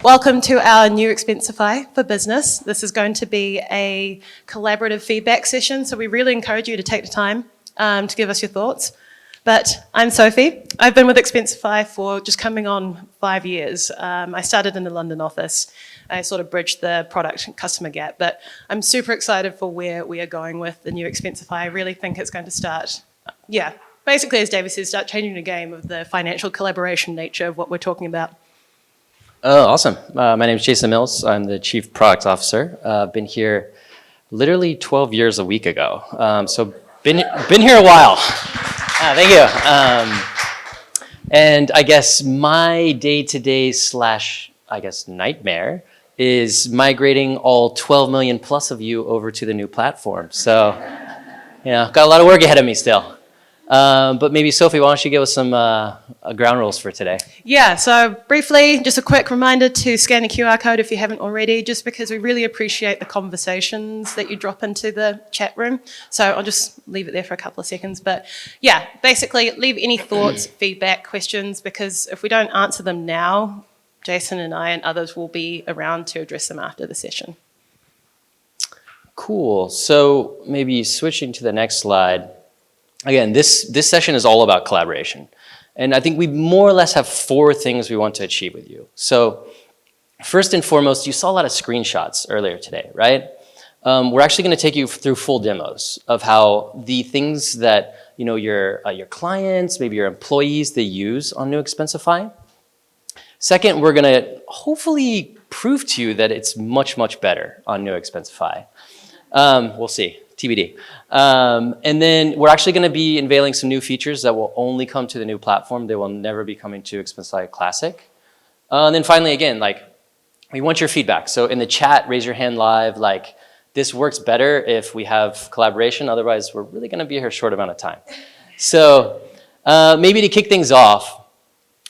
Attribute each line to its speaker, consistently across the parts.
Speaker 1: Welcome to our new Expensify for Business. This is going to be a collaborative feedback session, so we really encourage you to take the time to give us your thoughts. But I'm Sophie. I've been with Expensify for just coming on 5 years. I started in the London office. I sort of bridged the product and customer gap, but I'm super excited for where we are going with the new Expensify. I really think it's going to start, basically, as David says, start changing the game of the financial collaboration nature of what we're talking about.
Speaker 2: Oh, awesome. My name is Jason Mills. I'm the Chief Product Officer. I've been here literally 12 years a week ago. So been here a while. Thank you. And I guess my day-to-day / nightmare is migrating all 12 million plus of you over to the new platform. So, got a lot of work ahead of me still. But maybe Sophie, why don't you give us some ground rules for today? Yeah,
Speaker 1: so briefly, just a quick reminder to scan the QR code if you haven't already, just because we really appreciate the conversations that you drop into the chat room. So I'll just leave it there for a couple of seconds. But yeah, basically leave any thoughts, feedback, questions, because if we don't answer them now, Jason and I and others will be around to address them after the session.
Speaker 2: Cool. So maybe switching to the next slide. Again, this session is all about collaboration. And I think we more or less have 4 things we want to achieve with you. So first and foremost, you saw a lot of screenshots earlier today, right? We're actually going to take you through full demos of how the things that your clients, maybe your employees, they use on New Expensify. Second, we're going to hopefully prove to you that it's much, much better on New Expensify. We'll see. TBD. And then we're actually going to be unveiling some new features that will only come to the new platform. They will never be coming to Expensify Classic. And then finally, again, we want your feedback. So in the chat, raise your hand live. This works better if we have collaboration. Otherwise, we're really going to be here a short amount of time. So maybe to kick things off,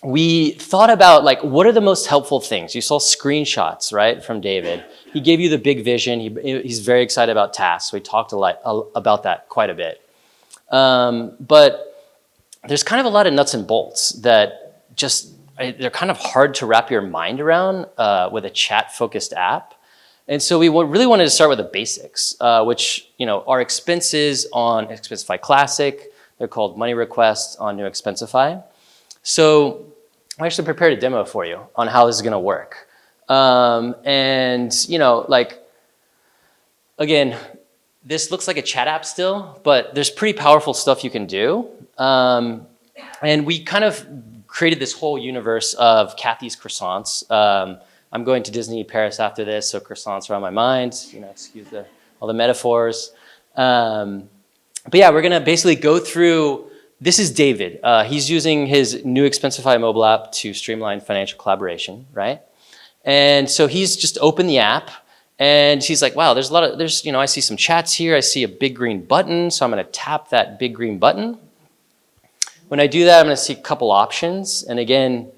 Speaker 2: we thought about what are the most helpful things? You saw screenshots, right, from David. He gave you the big vision. He's very excited about tasks. So we talked a lot about that quite a bit. But there's kind of a lot of nuts and bolts that they're kind of hard to wrap your mind around with a chat-focused app. And so we really wanted to start with the basics, which are expenses on Expensify Classic. They're called money requests on New Expensify. So I actually prepared a demo for you on how this is going to work. Again, this looks like a chat app still, but there's pretty powerful stuff you can do. And we kind of created this whole universe of Kathy's croissants. I'm going to Disney Paris after this, so croissants are on my mind. Excuse all the metaphors. But yeah, we're going to basically go through. This is David. He's using his New Expensify mobile app to streamline financial collaboration, right? And so he's just opened the app, and he's like, wow, I see some chats here. I see a big green button, so I'm going to tap that big green button. When I do that, I'm going to see a couple options. And again,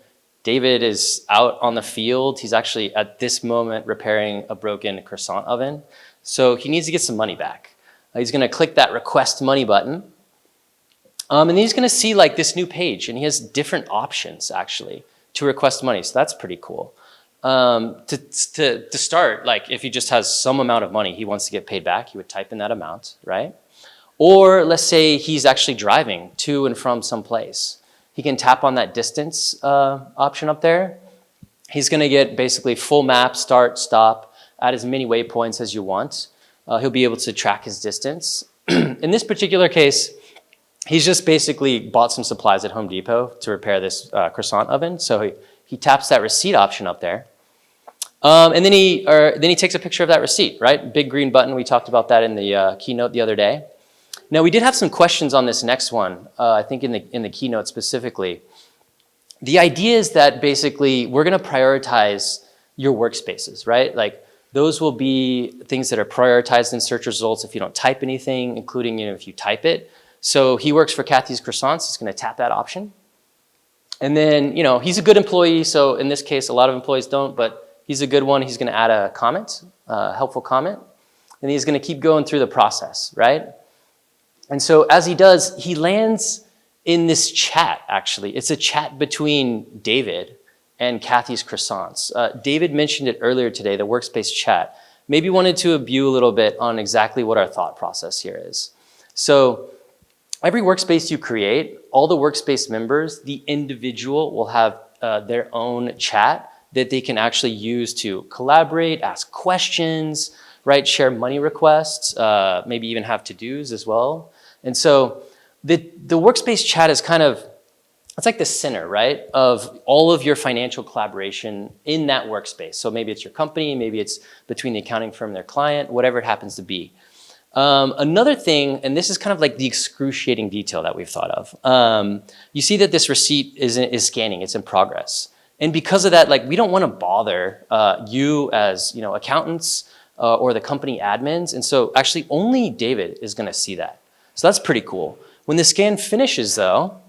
Speaker 2: David is out on the field. He's actually, at this moment, repairing a broken croissant oven. So he needs to get some money back. He's going to click that request money button. And then he's going to see this new page, and he has different options actually to request money. So that's pretty cool. To start, if he just has some amount of money he wants to get paid back, he would type in that amount, right? Or let's say he's actually driving to and from some place. He can tap on that distance option up there. He's going to get basically full map, start, stop, add as many waypoints as you want. He'll be able to track his distance. In this particular case, he's just basically bought some supplies at Home Depot to repair this croissant oven. So he taps that receipt option up there. And then he takes a picture of that receipt, right? Big green button. We talked about that in the keynote the other day. Now, we did have some questions on this next one, I think in the keynote specifically. The idea is that basically we're going to prioritize your workspaces, right? Those will be things that are prioritized in search results if you don't type anything, including if you type it. So he works for Kathy's Croissants. He's going to tap that option. And then, he's a good employee. So in this case, a lot of employees don't, but he's a good one. He's going to add a comment, a helpful comment. And he's going to keep going through the process, right? And so as he does, he lands in this chat, actually. It's a chat between David and Kathy's croissants. David mentioned it earlier today, the workspace chat. Maybe wanted to abuse a little bit on exactly what our thought process here is. So every workspace you create, all the workspace members, the individual will have their own chat that they can actually use to collaborate, ask questions, right? Share money requests, maybe even have to-dos as well. And so the workspace chat is kind of, it's like the center, right, of all of your financial collaboration in that workspace. So maybe it's your company, maybe it's between the accounting firm and their client, whatever it happens to be. Another thing, and this is kind of like the excruciating detail that we've thought of. You see that this receipt is scanning, it's in progress. And because of that, like we don't want to bother you as accountants or the company admins. And so actually only David is going to see that. So that's pretty cool. When the scan finishes though,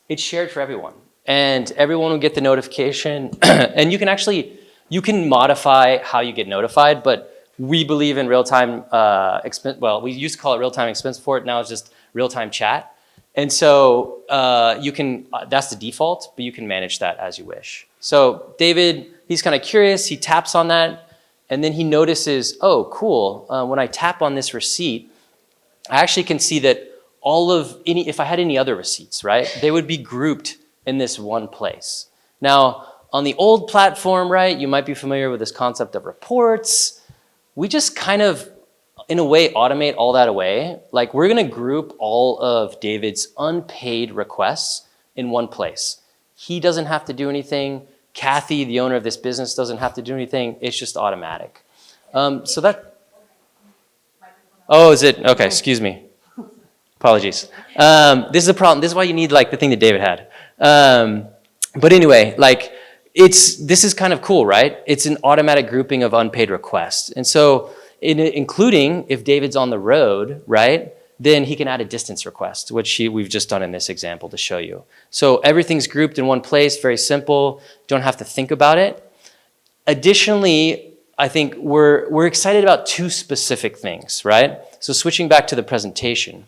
Speaker 2: it's shared for everyone. And everyone will get the notification. And you can modify how you get notified, but we believe in real-time expense. Well, we used to call it real-time expense support. Now it's just real-time chat. And so that's the default, but you can manage that as you wish. So David, he's kind of curious. He taps on that, and then he notices, oh, cool. When I tap on this receipt, I actually can see that if I had any other receipts, right, they would be grouped in this one place. Now, on the old platform, right, you might be familiar with this concept of reports. We just kind of, in a way, automate all that away. Like we're gonna group all of David's unpaid requests in one place. He doesn't have to do anything. Kathy, the owner of this business, doesn't have to do anything. It's just automatic. Oh, is it? Okay, excuse me. Apologies. This is a problem. This is why you need like the thing that David had. But anyway, like this is kind of cool, right? It's an automatic grouping of unpaid requests. And so including if David's on the road, right, then he can add a distance request, which we've just done in this example to show you. So everything's grouped in one place, very simple. Don't have to think about it. Additionally, I think we're excited about two specific things, right? So switching back to the presentation.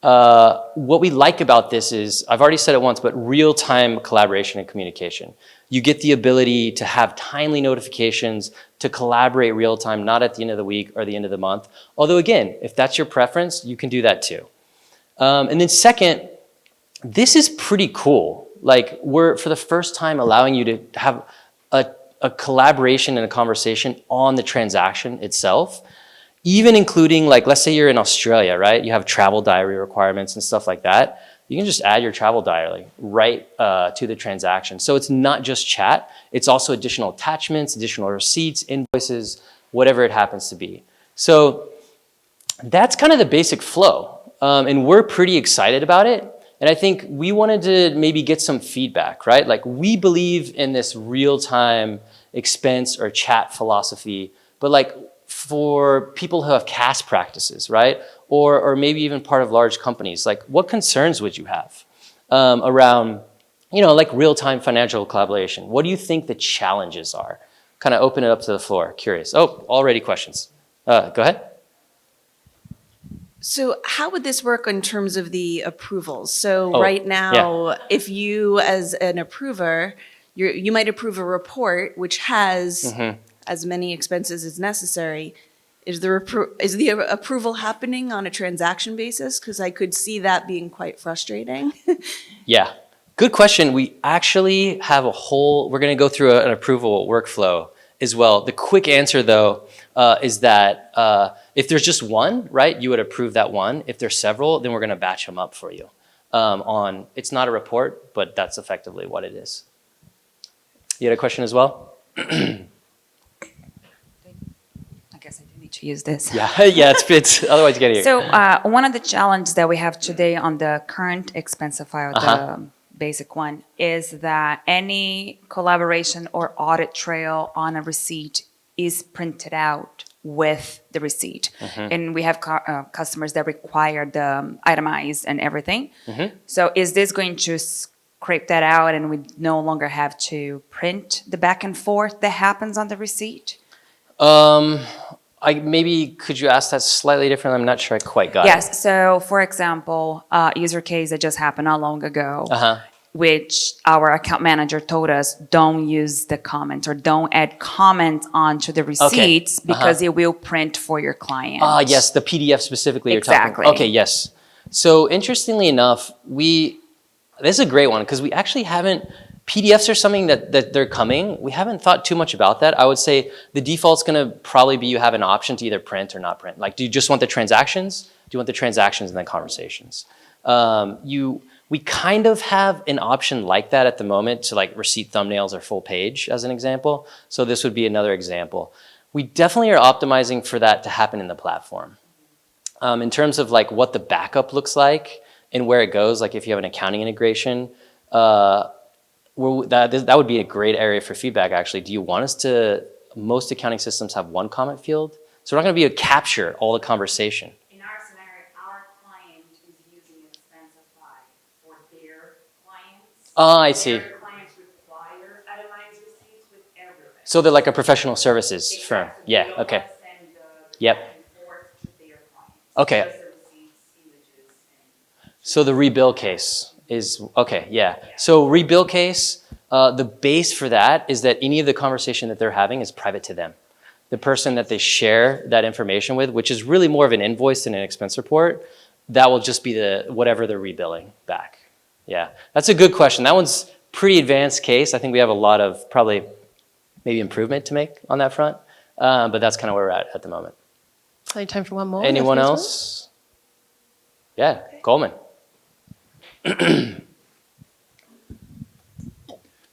Speaker 2: What we like about this is, I've already said it once, but real-time collaboration and communication. You get the ability to have timely notifications, to collaborate real-time, not at the end of the week or the end of the month. Although again, if that's your preference, you can do that too. And then second, this is pretty cool. Like we're, for the first time, allowing you to have a collaboration and a conversation on the transaction itself. Even including, like, let's say you're in Australia, right? You have travel diary requirements and stuff like that. You can just add your travel diary right to the transaction. So it's not just chat. It's also additional attachments, additional receipts, invoices, whatever it happens to be. So that's kind of the basic flow. And we're pretty excited about it. And I think we wanted to maybe get some feedback, right? Like we believe in this real-time expense or chat philosophy, but like, for people who have cash practices, right? Or maybe even part of large companies, like what concerns would you have around, like real-time financial collaboration? What do you think the challenges are? Kind of open it up to the floor, curious. Oh, already questions. Go ahead.
Speaker 3: So how would this work in terms of the approvals? So right now, if you as an approver, you might approve a report which has as many expenses as necessary. Is the approval happening on a transaction basis? Because I could see that being quite frustrating.
Speaker 2: Yeah, good question. We actually have we're gonna go through an approval workflow as well. The quick answer though is that if there's just one, right, you would approve that one. If there's several, then we're gonna batch them up for you. It's not a report, but that's effectively what it is. You had a question as well?
Speaker 4: To use this.
Speaker 2: Yeah, it's otherwise you get here.
Speaker 4: So one of the challenges that we have today on the current Expensify, or the basic one, is that any collaboration or audit trail on a receipt is printed out with the receipt. And we have customers that require the itemized and everything. So is this going to scrape that out and we no longer have to print the back and forth that happens on the receipt?
Speaker 2: Maybe could you ask that slightly different? I'm not sure I quite got it.
Speaker 4: Yes. So, for example, user case that just happened not long ago. which our account manager told us, don't use the comments or don't add comments onto the receipts because it will print for your client.
Speaker 2: Yes, the PDF specifically you're
Speaker 4: Exactly.
Speaker 2: talking. Okay, yes. So interestingly enough, this is a great one because we actually haven't, PDFs are something that they're coming. We haven't thought too much about that. I would say the default's gonna probably be you have an option to either print or not print. Like, do you just want the transactions? Do you want the transactions and then conversations? We kind of have an option like that at the moment to like receipt thumbnails or full page as an example. So this would be another example. We definitely are optimizing for that to happen in the platform. In terms of like what the backup looks like and where it goes, like if you have an accounting integration, that would be a great area for feedback actually. Do you want us to, most accounting systems have one comment field? So we're not gonna be able to capture all the conversation.
Speaker 4: In our scenario, our client is using Expensify for their clients.
Speaker 2: I see.
Speaker 4: Their clients require itemized receipts with everything.
Speaker 2: So they're like a professional services firm.
Speaker 4: Exactly.
Speaker 2: Yeah,
Speaker 4: They don't
Speaker 2: okay.
Speaker 4: wanna send the
Speaker 2: Yep.
Speaker 4: back and forth to their clients.
Speaker 2: Okay.
Speaker 4: Just the receipts, images, and
Speaker 2: So the rebill case is, okay, yeah. So rebill case, the base for that is that any of the conversation that they're having is private to them. The person that they share that information with, which is really more of an invoice than an expense report, that will just be whatever they're rebilling back. Yeah, that's a good question. That one's pretty advanced case. I think we have a lot of probably maybe improvement to make on that front, but that's kind of where we're at the moment.
Speaker 1: So time for one more.
Speaker 2: Anyone
Speaker 1: If there's one.
Speaker 2: else? Yeah, Coleman.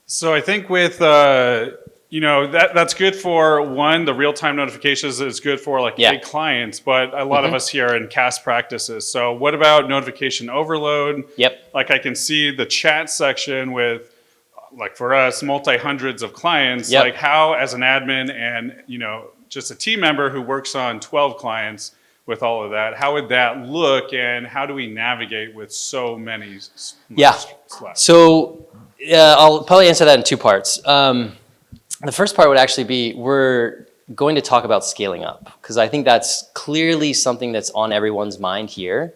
Speaker 5: So I think with, that's good for one, the real-time notifications is good for like big clients, but a lot of us here are in CAS practices. So what about notification overload?
Speaker 2: Yep.
Speaker 5: Like I can see the chat section with, like for us, multi-hundreds of clients,
Speaker 2: Yep.
Speaker 5: like how as an admin and, just a team member who works on 12 clients with all of that, how would that look and how do we navigate with so many slots?
Speaker 2: So I'll probably answer that in two parts. The first part would actually be we're going to talk about scaling up because I think that's clearly something that's on everyone's mind here.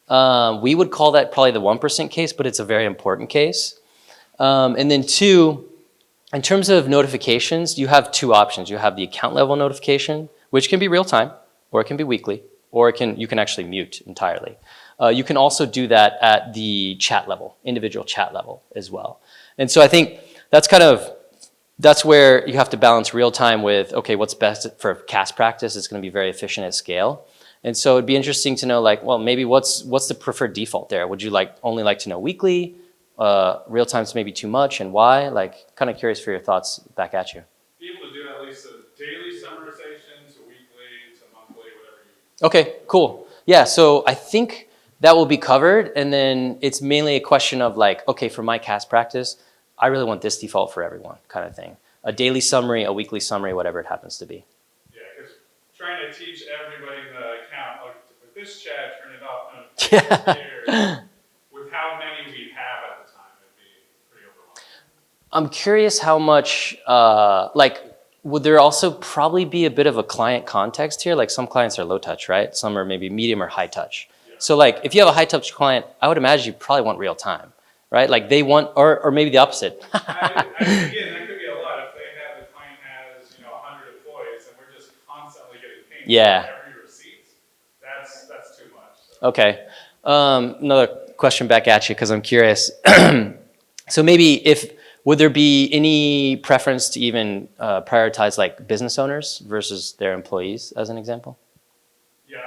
Speaker 2: We would call that probably the 1% case, but it's a very important case. And then two, in terms of notifications, you have two options. You have the account level notification, which can be real time, or it can be weekly, or you can actually mute entirely. You can also do that at the chat level, individual chat level as well. And so I think that's where you have to balance real time with, okay, what's best for CAS practice? It's going to be very efficient at scale. And so it'd be interesting to know like, well, maybe what's the preferred default there? Would you only like to know weekly? Real time's maybe too much and why? Like kind of curious for your thoughts back at you.
Speaker 5: Be able to do at least a daily summarization to weekly to monthly, whatever you.
Speaker 2: Okay, cool. Yeah, so I think that will be covered and then it's mainly a question of like, okay, for my CAS practice, I really want this default for everyone kind of thing. A daily summary, a weekly summary, whatever it happens to be.
Speaker 5: Yeah, because trying to teach everybody in the account, like with this chat, turn it off,
Speaker 2: Yeah.
Speaker 5: with how many we have at the time, it'd be pretty overwhelming.
Speaker 2: I'm curious how much, would there also probably be a bit of a client context here? Like some clients are low touch, right? Some are maybe medium or high touch. Yeah. So like if you have a high touch client, I would imagine you probably want real time, right? Like they want, or maybe the opposite.
Speaker 5: Again, that could be a lot. If the client has, 100 employees and we're just constantly getting pinged
Speaker 2: Yeah.
Speaker 5: for every receipt, that's too much. So.
Speaker 2: Okay. Another question back at you because I'm curious. So maybe would there be any preference to even prioritize like business owners versus their employees as an example?
Speaker 5: Yeah,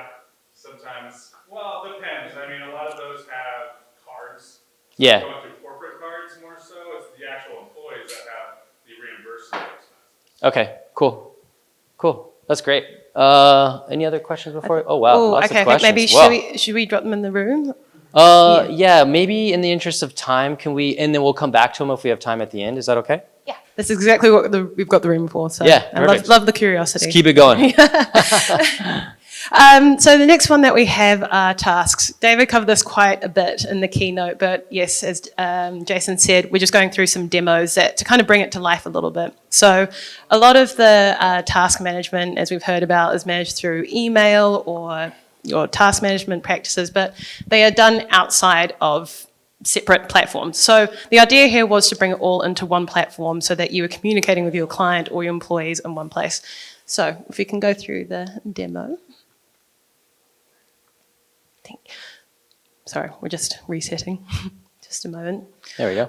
Speaker 5: sometimes. Well, it depends. I mean, a lot of those have cards.
Speaker 2: Yeah.
Speaker 5: Going through corporate cards more so. It's the actual employees that have the reimbursement expenses.
Speaker 2: Okay, cool. That's great. Any other questions before? Oh wow, lots
Speaker 1: okay,
Speaker 2: of questions.
Speaker 1: Maybe should we drop them in the room?
Speaker 2: Yeah, maybe in the interest of time, and then we'll come back to them if we have time at the end. Is that okay?
Speaker 1: Yeah. That's exactly what we've got the room for. So
Speaker 2: Yeah,
Speaker 1: I
Speaker 2: perfect.
Speaker 1: love the curiosity.
Speaker 2: Let's keep it going.
Speaker 1: So the next one that we have are tasks. David covered this quite a bit in the keynote, but yes, as Jason said, we're just going through some demos to kind of bring it to life a little bit. So a lot of the task management, as we've heard about, is managed through email or your task management practices, but they are done outside of separate platforms. So the idea here was to bring it all into one platform so that you were communicating with your client or your employees in one place. So if we can go through the demo. Sorry, we're just resetting. Just a moment.
Speaker 2: There we go.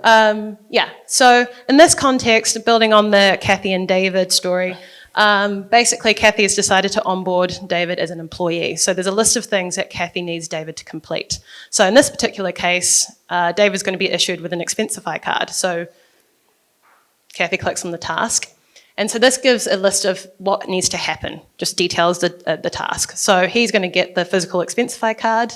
Speaker 1: Yeah, so in this context, building on the Kathy and David story, basically Kathy has decided to onboard David as an employee. So there's a list of things that Kathy needs David to complete. So in this particular case, David's going to be issued with an Expensify card. So Kathy clicks on the task. And so this gives a list of what needs to happen, just details the task. So he's going to get the physical Expensify card.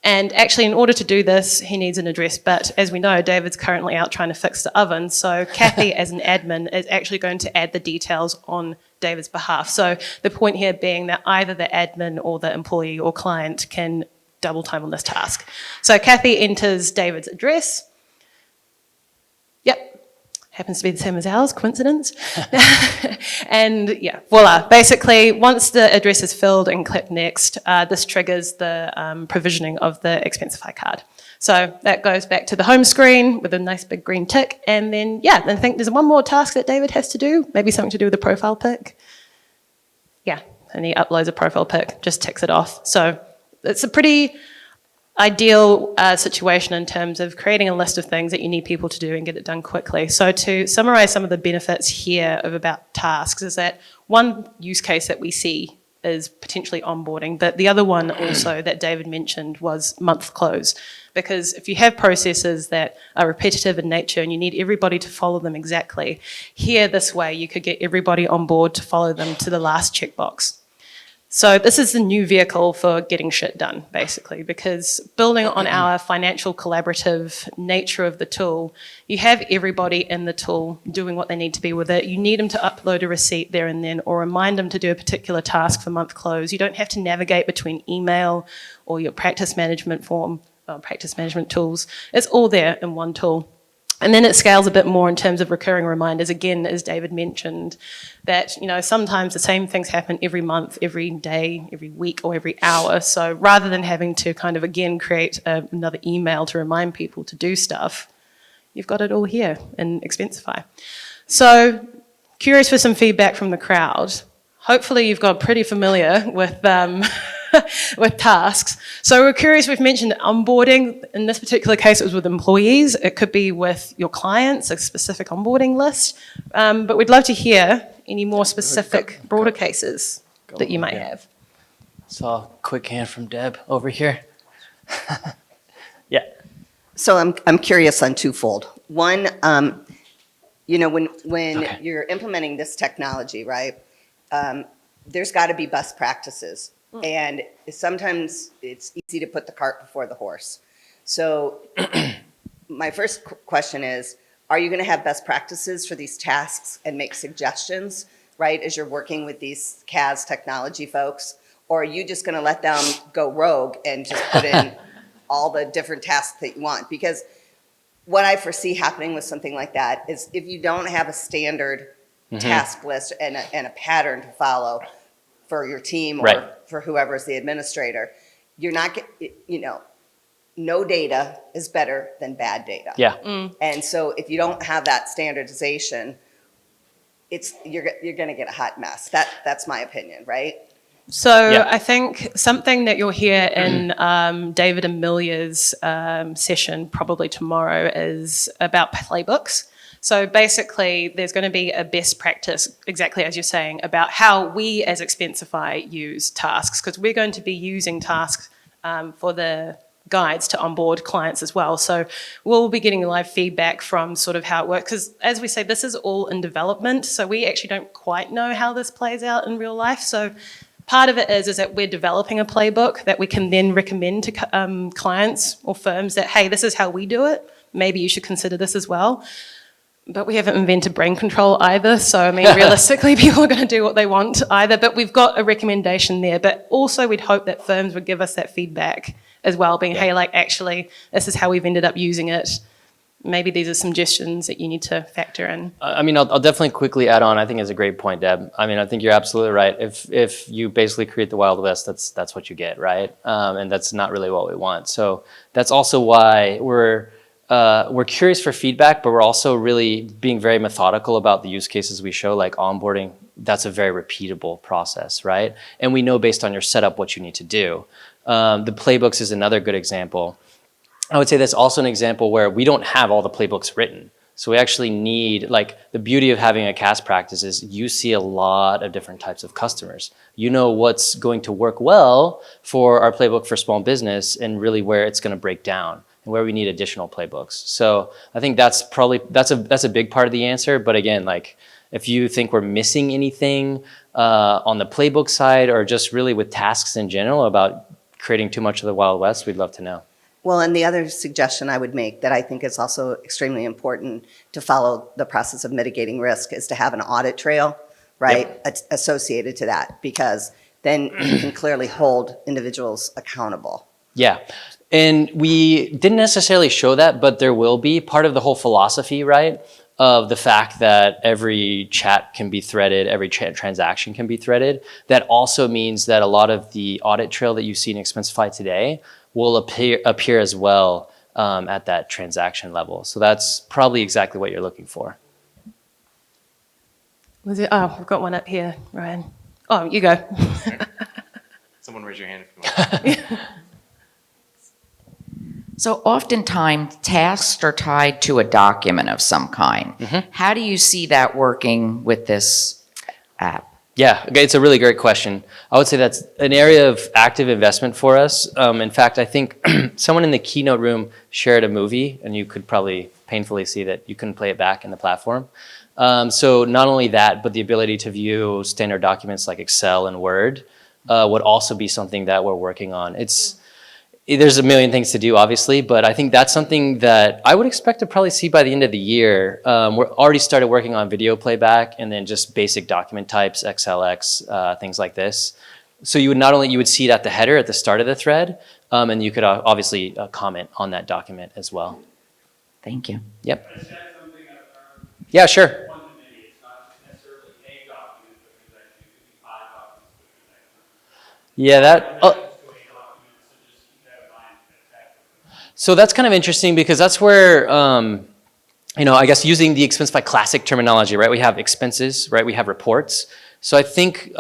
Speaker 1: And actually, in order to do this, he needs an address. But as we know, David's currently out trying to fix the oven. So Kathy, as an admin, is actually going to add the details on David's behalf. So the point here being that either the admin or the employee or client can double time on this task. So Kathy enters David's address. Yep. Happens to be the same as ours, coincidence. And yeah, voila. Basically, once the address is filled and click next, this triggers the provisioning of the Expensify card. So that goes back to the home screen with a nice big green tick. And then, yeah, I think there's one more task that David has to do, maybe something to do with the profile pic. Yeah, and he uploads a profile pic, just ticks it off. So it's a pretty ideal situation in terms of creating a list of things that you need people to do and get it done quickly. So to summarize some of the benefits here of about tasks is that one use case that we see is potentially onboarding, but the other one also that David mentioned was month close. Because if you have processes that are repetitive in nature and you need everybody to follow them exactly, here this way you could get everybody on board to follow them to the last checkbox. So this is the new vehicle for getting shit done, basically, because building on our financial collaborative nature of the tool, you have everybody in the tool doing what they need to be with it. You need them to upload a receipt there and then or remind them to do a particular task for month close. You don't have to navigate between email or your practice management practice management tools. It's all there in one tool. And then it scales a bit more in terms of recurring reminders, again, as David mentioned, that, you know, sometimes the same things happen every month, every day, every week, or every hour. So rather than having to kind of, again, create another email to remind people to do stuff, you've got it all here in Expensify. So curious for some feedback from the crowd. Hopefully you've got pretty familiar with with tasks. So we're curious, we've mentioned onboarding. In this particular case, it was with employees. It could be with your clients, a specific onboarding list. But we'd love to hear any more specific, broader cases that you might have.
Speaker 2: Saw a quick hand from Deb over here. Yeah.
Speaker 6: So I'm curious on twofold. One, you know, when
Speaker 2: Okay.
Speaker 6: you're implementing this technology, right, there's got to be best practices. And sometimes it's easy to put the cart before the horse. So my first question is, are you going to have best practices for these tasks and make suggestions, right, as you're working with these CAS technology folks? Or are you just going to let them go rogue and just put in all the different tasks that you want? Because what I foresee happening with something like that is if you don't have a standard task list and a pattern to follow for your team or for whoever is the administrator, you're not, you know, no data is better than bad data.
Speaker 2: Yeah.
Speaker 6: And so if you don't have that standardization, you're going to get a hot mess. That's my opinion, right?
Speaker 1: So
Speaker 2: Yeah.
Speaker 1: I think something that you'll hear in David and Milia's session probably tomorrow is about playbooks. So basically, there's going to be a best practice, exactly as you're saying, about how we as Expensify use tasks, because we're going to be using tasks for the guides to onboard clients as well. So we'll be getting live feedback from sort of how it works, because as we say, this is all in development, so we actually don't quite know how this plays out in real life. So part of it is that we're developing a playbook that we can then recommend to clients or firms that, hey, this is how we do it. Maybe you should consider this as well. But we haven't invented brain control either. So, I mean, realistically, people are going to do what they want either. But we've got a recommendation there. But also we'd hope that firms would give us that feedback as well, being, hey, like, actually, this is how we've ended up using it. maybe these are suggestions that you need to factor in.
Speaker 2: I mean, I'll definitely quickly add on. I think it's a great point, Deb. I mean, I think you're absolutely right. If you basically create the Wild West, that's what you get, right? And that's not really what we want. So that's also why we're curious for feedback, but we're also really being very methodical about the use cases we show, like onboarding. That's a very repeatable process, right? And we know based on your setup what you need to do. The playbooks is another good example. I would say that's also an example where we don't have all the playbooks written. So we actually need, like, the beauty of having a CAS practice is you see a lot of different types of customers. You know what's going to work well for our playbook for small business and really where it's going to break down and where we need additional playbooks. So I think that's a big part of the answer. But again, like, if you think we're missing anything on the playbook side or just really with tasks in general about creating too much of the Wild West, we'd love to know.
Speaker 6: Well, and the other suggestion I would make that I think is also extremely important to follow the process of mitigating risk is to have an audit trail, right, associated to that, because then you can clearly hold individuals accountable.
Speaker 2: Yeah. And we didn't necessarily show that, but there will be part of the whole philosophy, right, of the fact that every chat can be threaded, every transaction can be threaded. That also means that a lot of the audit trail that you see in Expensify today will appear as well at that transaction level. So that's probably exactly what you're looking for.
Speaker 1: Was it? Oh, we've got one up here, Ryan. Oh, you go.
Speaker 7: Someone raise your hand if you want.
Speaker 8: So oftentimes tasks are tied to a document of some kind.
Speaker 2: Mm-hmm.
Speaker 8: How do you see that working with this app?
Speaker 2: Yeah, okay, it's a really great question. I would say that's an area of active investment for us. In fact, I think someone in the keynote room shared a movie, and you could probably painfully see that you couldn't play it back in the platform. So not only that, but the ability to view standard documents like Excel and Word would also be something that we're working on. There's a million things to do, obviously, but I think that's something that I would expect to probably see by the end of the year. We're already started working on video playback and then just basic document types, XLX, things like this. So you would see it at the header at the start of the thread, and you could obviously comment on that document as well.
Speaker 8: Thank you.
Speaker 2: Yep. Yeah, sure. Yeah, that. So that's kind of interesting because that's where, I guess using the Expensify classic terminology, right? We have expenses, right? We have reports. So I think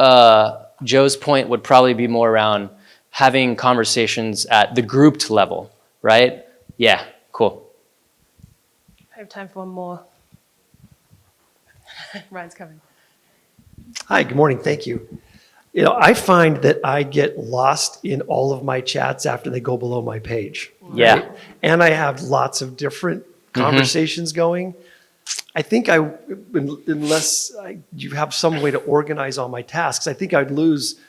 Speaker 2: Joe's point would probably be more around having conversations at the grouped level, right? Yeah, cool.
Speaker 1: I have time for one more. Ryan's coming.
Speaker 9: Hi, good morning. Thank you. I find that I get lost in all of my chats after they go below my page.
Speaker 2: Yeah.
Speaker 9: Right? And I have lots of different conversations going. I think unless you have some way to organize all my tasks, I think I'd lose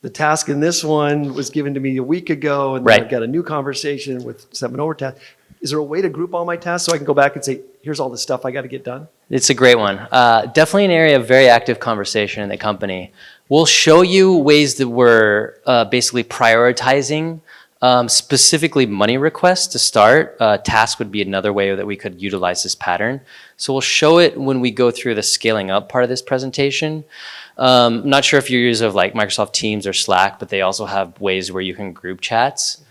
Speaker 9: the task in this one was given to me a week ago, and then I've got a new conversation with 7 over tasks. Is there a way to group all my tasks so I can go back and say, here's all the stuff I got to get done?
Speaker 2: It's a great one. Definitely an area of very active conversation in the company. We'll show you ways that we're basically prioritizing specifically money requests to start. Task would be another way that we could utilize this pattern. So we'll show it when we go through the scaling up part of this presentation. I'm not sure if you're users of like Microsoft Teams or Slack, but they also have ways where you can group chats.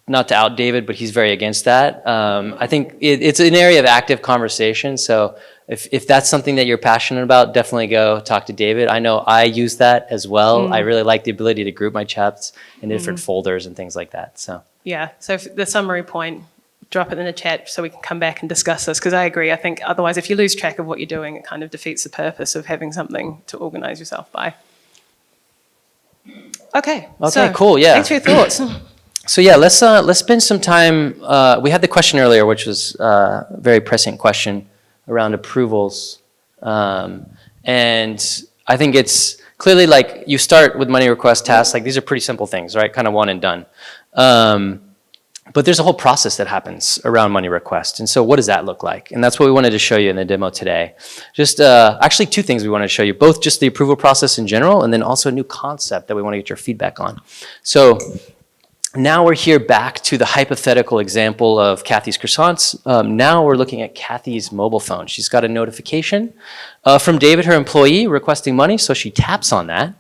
Speaker 2: Not to out David, but he's very against that. I think it's an area of active conversation. So if that's something that you're passionate about, definitely go talk to David. I know I use that as well. I really like the ability to group my chats in different folders and things like that. So
Speaker 1: Yeah, so if the summary point, drop it in the chat so we can come back and discuss this, because I agree. I think otherwise, if you lose track of what you're doing, it kind of defeats the purpose of having something to organize yourself by. Okay, so,
Speaker 2: cool, yeah.
Speaker 1: Thanks for your thoughts.
Speaker 2: So yeah, let's spend some time. We had the question earlier, which was a very prescient question around approvals, and I think it's clearly like you start with money request tasks. Like these are pretty simple things, right? Kind of one and done. But there's a whole process that happens around money request, and so what does that look like? And that's what we wanted to show you in the demo today. Just actually 2 things we wanted to show you, both just the approval process in general, and then also a new concept that we want to get your feedback on. So. now we're here back to the hypothetical example of Kathy's croissants. Now we're looking at Kathy's mobile phone. She's got a notification from David, her employee, requesting money, so she taps on that.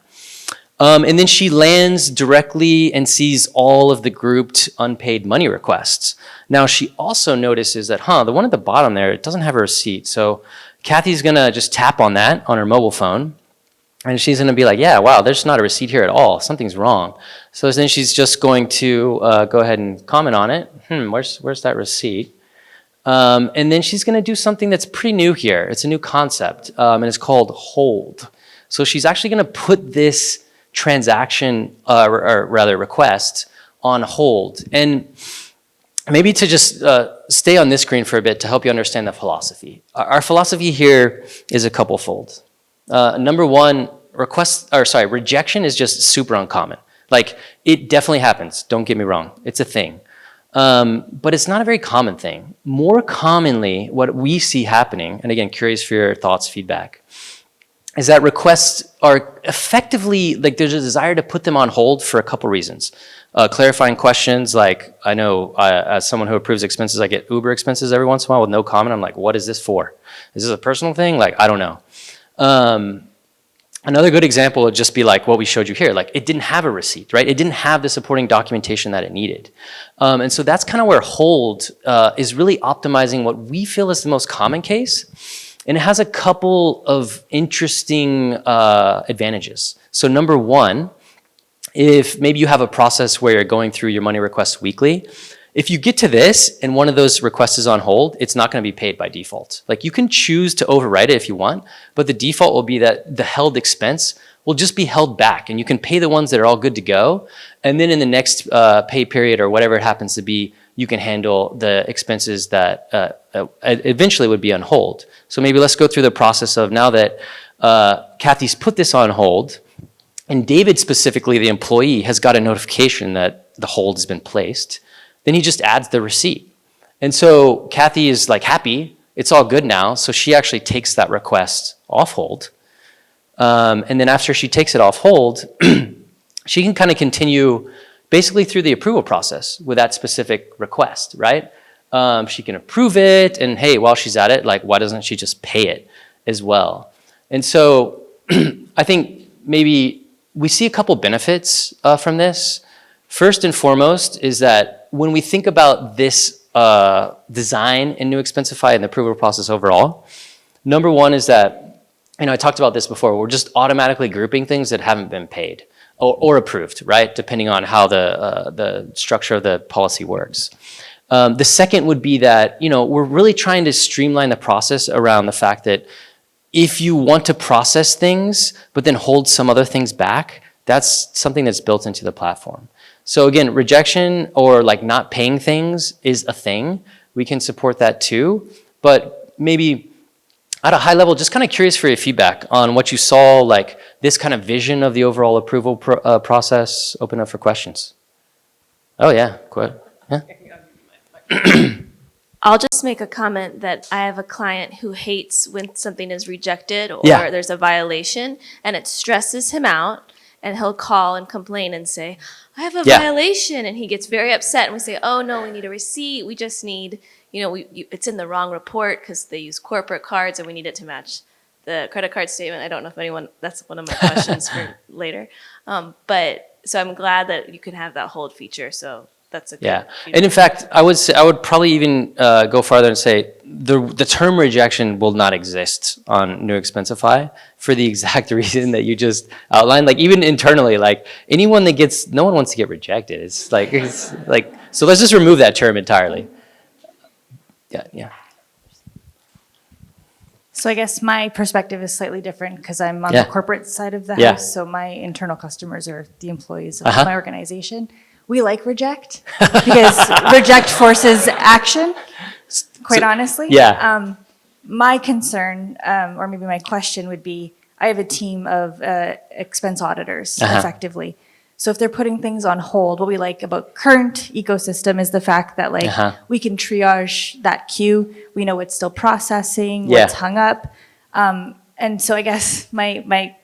Speaker 2: And then she lands directly and sees all of the grouped unpaid money requests. Now she also notices that, the one at the bottom there, it doesn't have a receipt. So Kathy's gonna just tap on that on her mobile phone. And she's gonna be like, yeah, wow, there's not a receipt here at all. Something's wrong. So then she's just going to go ahead and comment on it. Where's that receipt? And then she's gonna do something that's pretty new here. It's a new concept, and it's called hold. So she's actually gonna put this transaction, or rather request, on hold. And maybe to just stay on this screen for a bit to help you understand the philosophy. Our philosophy here is a couple-fold. Number one, rejection is just super uncommon. Like, it definitely happens, don't get me wrong, it's a thing. But it's not a very common thing. More commonly, what we see happening, and again, curious for your thoughts, feedback, is that requests are effectively, like there's a desire to put them on hold for a couple reasons. Clarifying questions, like I know as someone who approves expenses, I get Uber expenses every once in a while with no comment. I'm like, what is this for? Is this a personal thing? Like, I don't know. Another good example would just be like what we showed you here. Like, it didn't have a receipt, right? It didn't have the supporting documentation that it needed. And so that's kind of where hold is really optimizing what we feel is the most common case. And it has a couple of interesting advantages. So number one, if maybe you have a process where you're going through your money requests weekly, if you get to this and one of those requests is on hold, it's not going to be paid by default. Like, you can choose to overwrite it if you want, but the default will be that the held expense will just be held back, and you can pay the ones that are all good to go. And then in the next pay period or whatever it happens to be, you can handle the expenses that eventually would be on hold. So maybe let's go through the process of, now that Kathy's put this on hold, and David specifically, the employee, has got a notification that the hold has been placed, then he just adds the receipt. And so Kathy is like happy, it's all good now, so she actually takes that request off hold. And then after she takes it off hold, she can kind of continue basically through the approval process with that specific request, right? She can approve it, and hey, while she's at it, like, why doesn't she just pay it as well? And so I think maybe we see a couple benefits from this. First and foremost is that when we think about this design in New Expensify and the approval process overall, number one is that, I talked about this before, we're just automatically grouping things that haven't been paid or approved, right? Depending on how the structure of the policy works. The second would be that, we're really trying to streamline the process around the fact that if you want to process things, but then hold some other things back, that's something that's built into the platform. So again, rejection or like not paying things is a thing. We can support that too, but maybe at a high level, just kind of curious for your feedback on what you saw, like this kind of vision of the overall approval process. Open up for questions. Oh yeah, go ahead. Yeah.
Speaker 10: I'll just make a comment that I have a client who hates when something is rejected or
Speaker 2: Yeah.
Speaker 10: there's a violation, and it stresses him out, and he'll call and complain and say, I have a
Speaker 2: Yeah.
Speaker 10: violation, and he gets very upset, and we say, oh no, we need a receipt, we just need, it's in the wrong report because they use corporate cards and we need it to match the credit card statement. I don't know if anyone, that's one of my questions for later. But so I'm glad that you can have that hold feature, so that's a good
Speaker 2: Yeah,
Speaker 10: feedback.
Speaker 2: and in fact, I would probably even go farther and say the term rejection will not exist on New Expensify for the exact reason that you just outlined. Like, even internally, like no one wants to get rejected. It's like so let's just remove that term entirely. Yeah.
Speaker 11: So I guess my perspective is slightly different because I'm on
Speaker 2: Yeah.
Speaker 11: the corporate side of the
Speaker 2: Yeah.
Speaker 11: house. So my internal customers are the employees of
Speaker 2: Uh-huh.
Speaker 11: my organization. We like reject because reject forces action, quite honestly.
Speaker 2: Yeah.
Speaker 11: My concern, or maybe my question would be, I have a team of expense auditors,
Speaker 2: Uh-huh.
Speaker 11: effectively. So if they're putting things on hold, what we like about current ecosystem is the fact that
Speaker 2: Uh-huh.
Speaker 11: we can triage that queue. We know it's still processing,
Speaker 2: Yeah.
Speaker 11: what's hung up. And so I guess my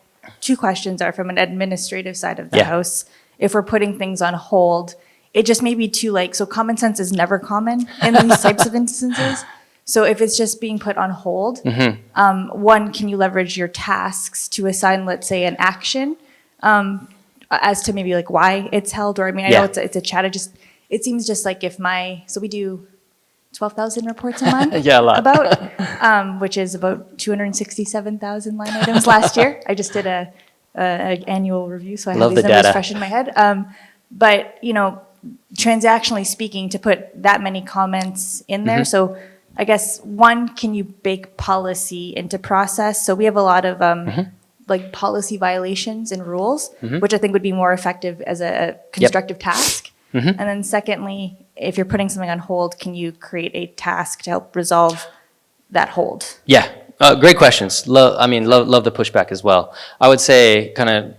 Speaker 11: two questions are from an administrative side of the
Speaker 2: Yeah.
Speaker 11: house. If we're putting things on hold, it just may be too like, so common sense is never common in these types of instances. So if it's just being put on hold, one, can you leverage your tasks to assign, let's say, an action as to maybe like why it's held? Or I mean, I know it's a chat. It seems just like if so we do 12,000 reports a month.
Speaker 2: Yeah, a lot.
Speaker 11: About, which is about 267,000 line items last year. I just did a annual review, so I
Speaker 2: Love
Speaker 11: have these
Speaker 2: the
Speaker 11: numbers
Speaker 2: data.
Speaker 11: fresh in my head. But, you know, transactionally speaking, to put that many comments in there, so I guess, one, can you bake policy into process? So we have a lot of like policy violations and rules, which I think would be more effective as a constructive task. And then secondly, if you're putting something on hold, can you create a task to help resolve that hold?
Speaker 2: Yeah, great questions. Love the pushback as well. I would say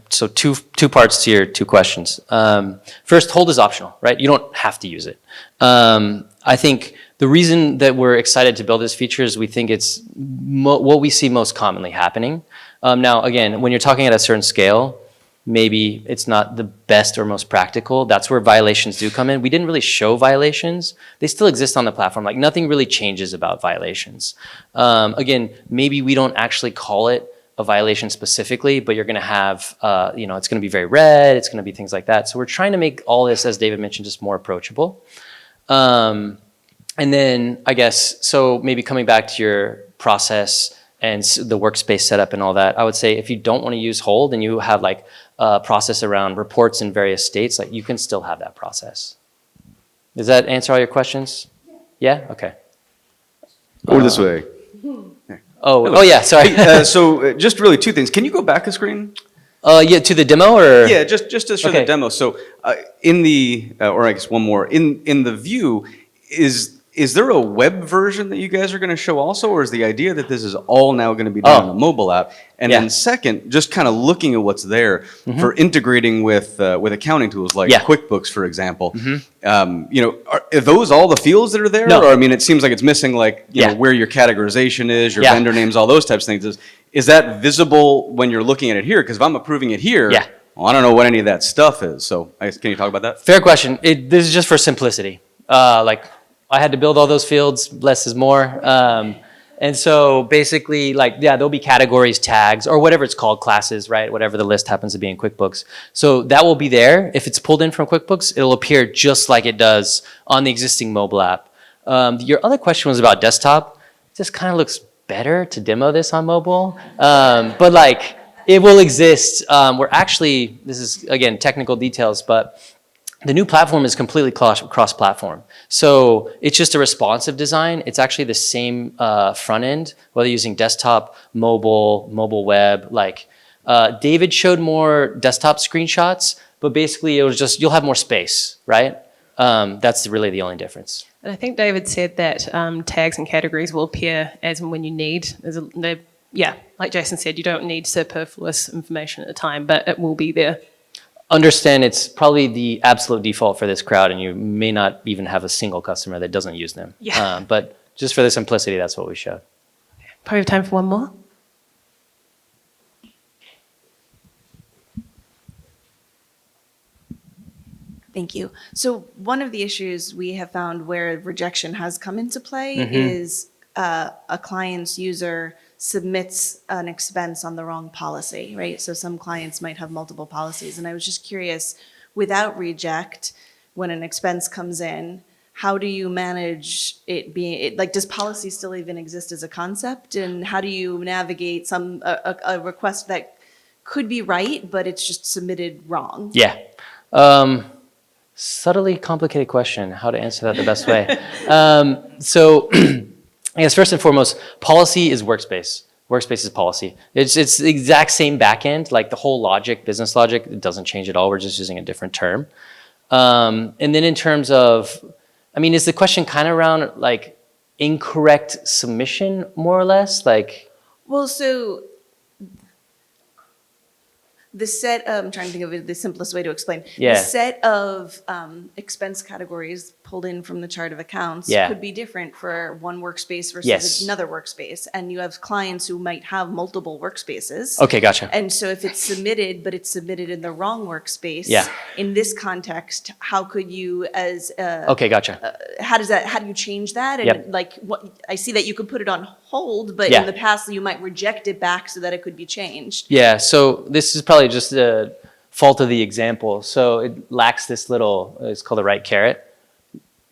Speaker 2: so two parts to your two questions. First, hold is optional, right? You don't have to use it. I think the reason that we're excited to build this feature is we think it's what we see most commonly happening. Now, again, when you're talking at a certain scale, maybe it's not the best or most practical. That's where violations do come in. We didn't really show violations. They still exist on the platform. Like nothing really changes about violations. Again, maybe we don't actually call it a violation specifically, but you're going to have, it's going to be very red. It's going to be things like that. So we're trying to make all this, as David mentioned, just more approachable. And then I guess, so maybe coming back to your process and the workspace setup and all that, I would say if you don't want to use hold and you have like a process around reports in various states, like you can still have that process. Does that answer all your questions? Yeah? Okay.
Speaker 12: Or this way.
Speaker 2: Oh yeah, sorry.
Speaker 12: So just really two things. Can you go back a screen?
Speaker 2: Yeah, to the demo or?
Speaker 12: Yeah, just to show the demo. So in the, or I guess one more, in the view, is there a web version that you guys are going to show also, or is the idea that this is all now going to be done on the mobile app? And then second, just kind of looking at what's there for integrating with accounting tools like QuickBooks, for example. Are those all the fields that are there?
Speaker 2: No.
Speaker 12: Or I mean, it seems like it's missing like you know where your categorization is, your vendor names, all those types of things. Is that visible when you're looking at it here? Because if I'm approving it here, well, I don't know what any of that stuff is. So I guess, can you talk about that?
Speaker 2: Fair question. This is just for simplicity. I had to build all those fields, less is more. And so basically there'll be categories, tags, or whatever it's called, classes, right? Whatever the list happens to be in QuickBooks. So that will be there. If it's pulled in from QuickBooks, it'll appear just like it does on the existing mobile app. Your other question was about desktop. It just kind of looks better to demo this on mobile. But it will exist. This is again, technical details, but the new platform is completely cross-platform. So it's just a responsive design. It's actually the same front end, whether using desktop, mobile web. David showed more desktop screenshots, but basically it was just, you'll have more space, right? That's really the only difference.
Speaker 1: And I think David said that tags and categories will appear as and when you need. Like Jason said, you don't need superfluous information at a time, but it will be there.
Speaker 2: Understand it's probably the absolute default for this crowd, and you may not even have a single customer that doesn't use them.
Speaker 1: Yeah.
Speaker 2: But just for the simplicity, that's what we showed.
Speaker 1: Probably have time for one more.
Speaker 3: Thank you. So one of the issues we have found where rejection has come into play is a client's user submits an expense on the wrong policy, right? So some clients might have multiple policies. And I was just curious, without reject, when an expense comes in, how do you manage it being, does policy still even exist as a concept? And how do you navigate a request that could be right, but it's just submitted wrong?
Speaker 2: Yeah. Subtly complicated question, how to answer that the best way. So I guess first and foremost, policy is workspace. Workspace is policy. It's the exact same backend, like the whole logic, business logic, it doesn't change at all. We're just using a different term. And then in terms of, is the question kind of around incorrect submission, more or less?
Speaker 3: Well, so The set, I'm trying to think of the simplest way to explain.
Speaker 2: Yeah.
Speaker 3: The set of expense categories pulled in from the chart of accounts
Speaker 2: Yeah.
Speaker 3: could be different for one workspace versus
Speaker 2: Yes.
Speaker 3: another workspace. And you have clients who might have multiple workspaces.
Speaker 2: Okay, gotcha.
Speaker 3: And so if it's submitted, but it's submitted in the wrong workspace.
Speaker 2: Yeah.
Speaker 3: In this context, how could you as,
Speaker 2: Okay, gotcha.
Speaker 3: how do you change that? And
Speaker 2: Yep.
Speaker 3: like, what, I see that you could put it on hold, but
Speaker 2: Yeah.
Speaker 3: in the past, you might reject it back so that it could be changed.
Speaker 2: Yeah, so this is probably just a fault of the example. So it lacks this little, it's called the right caret.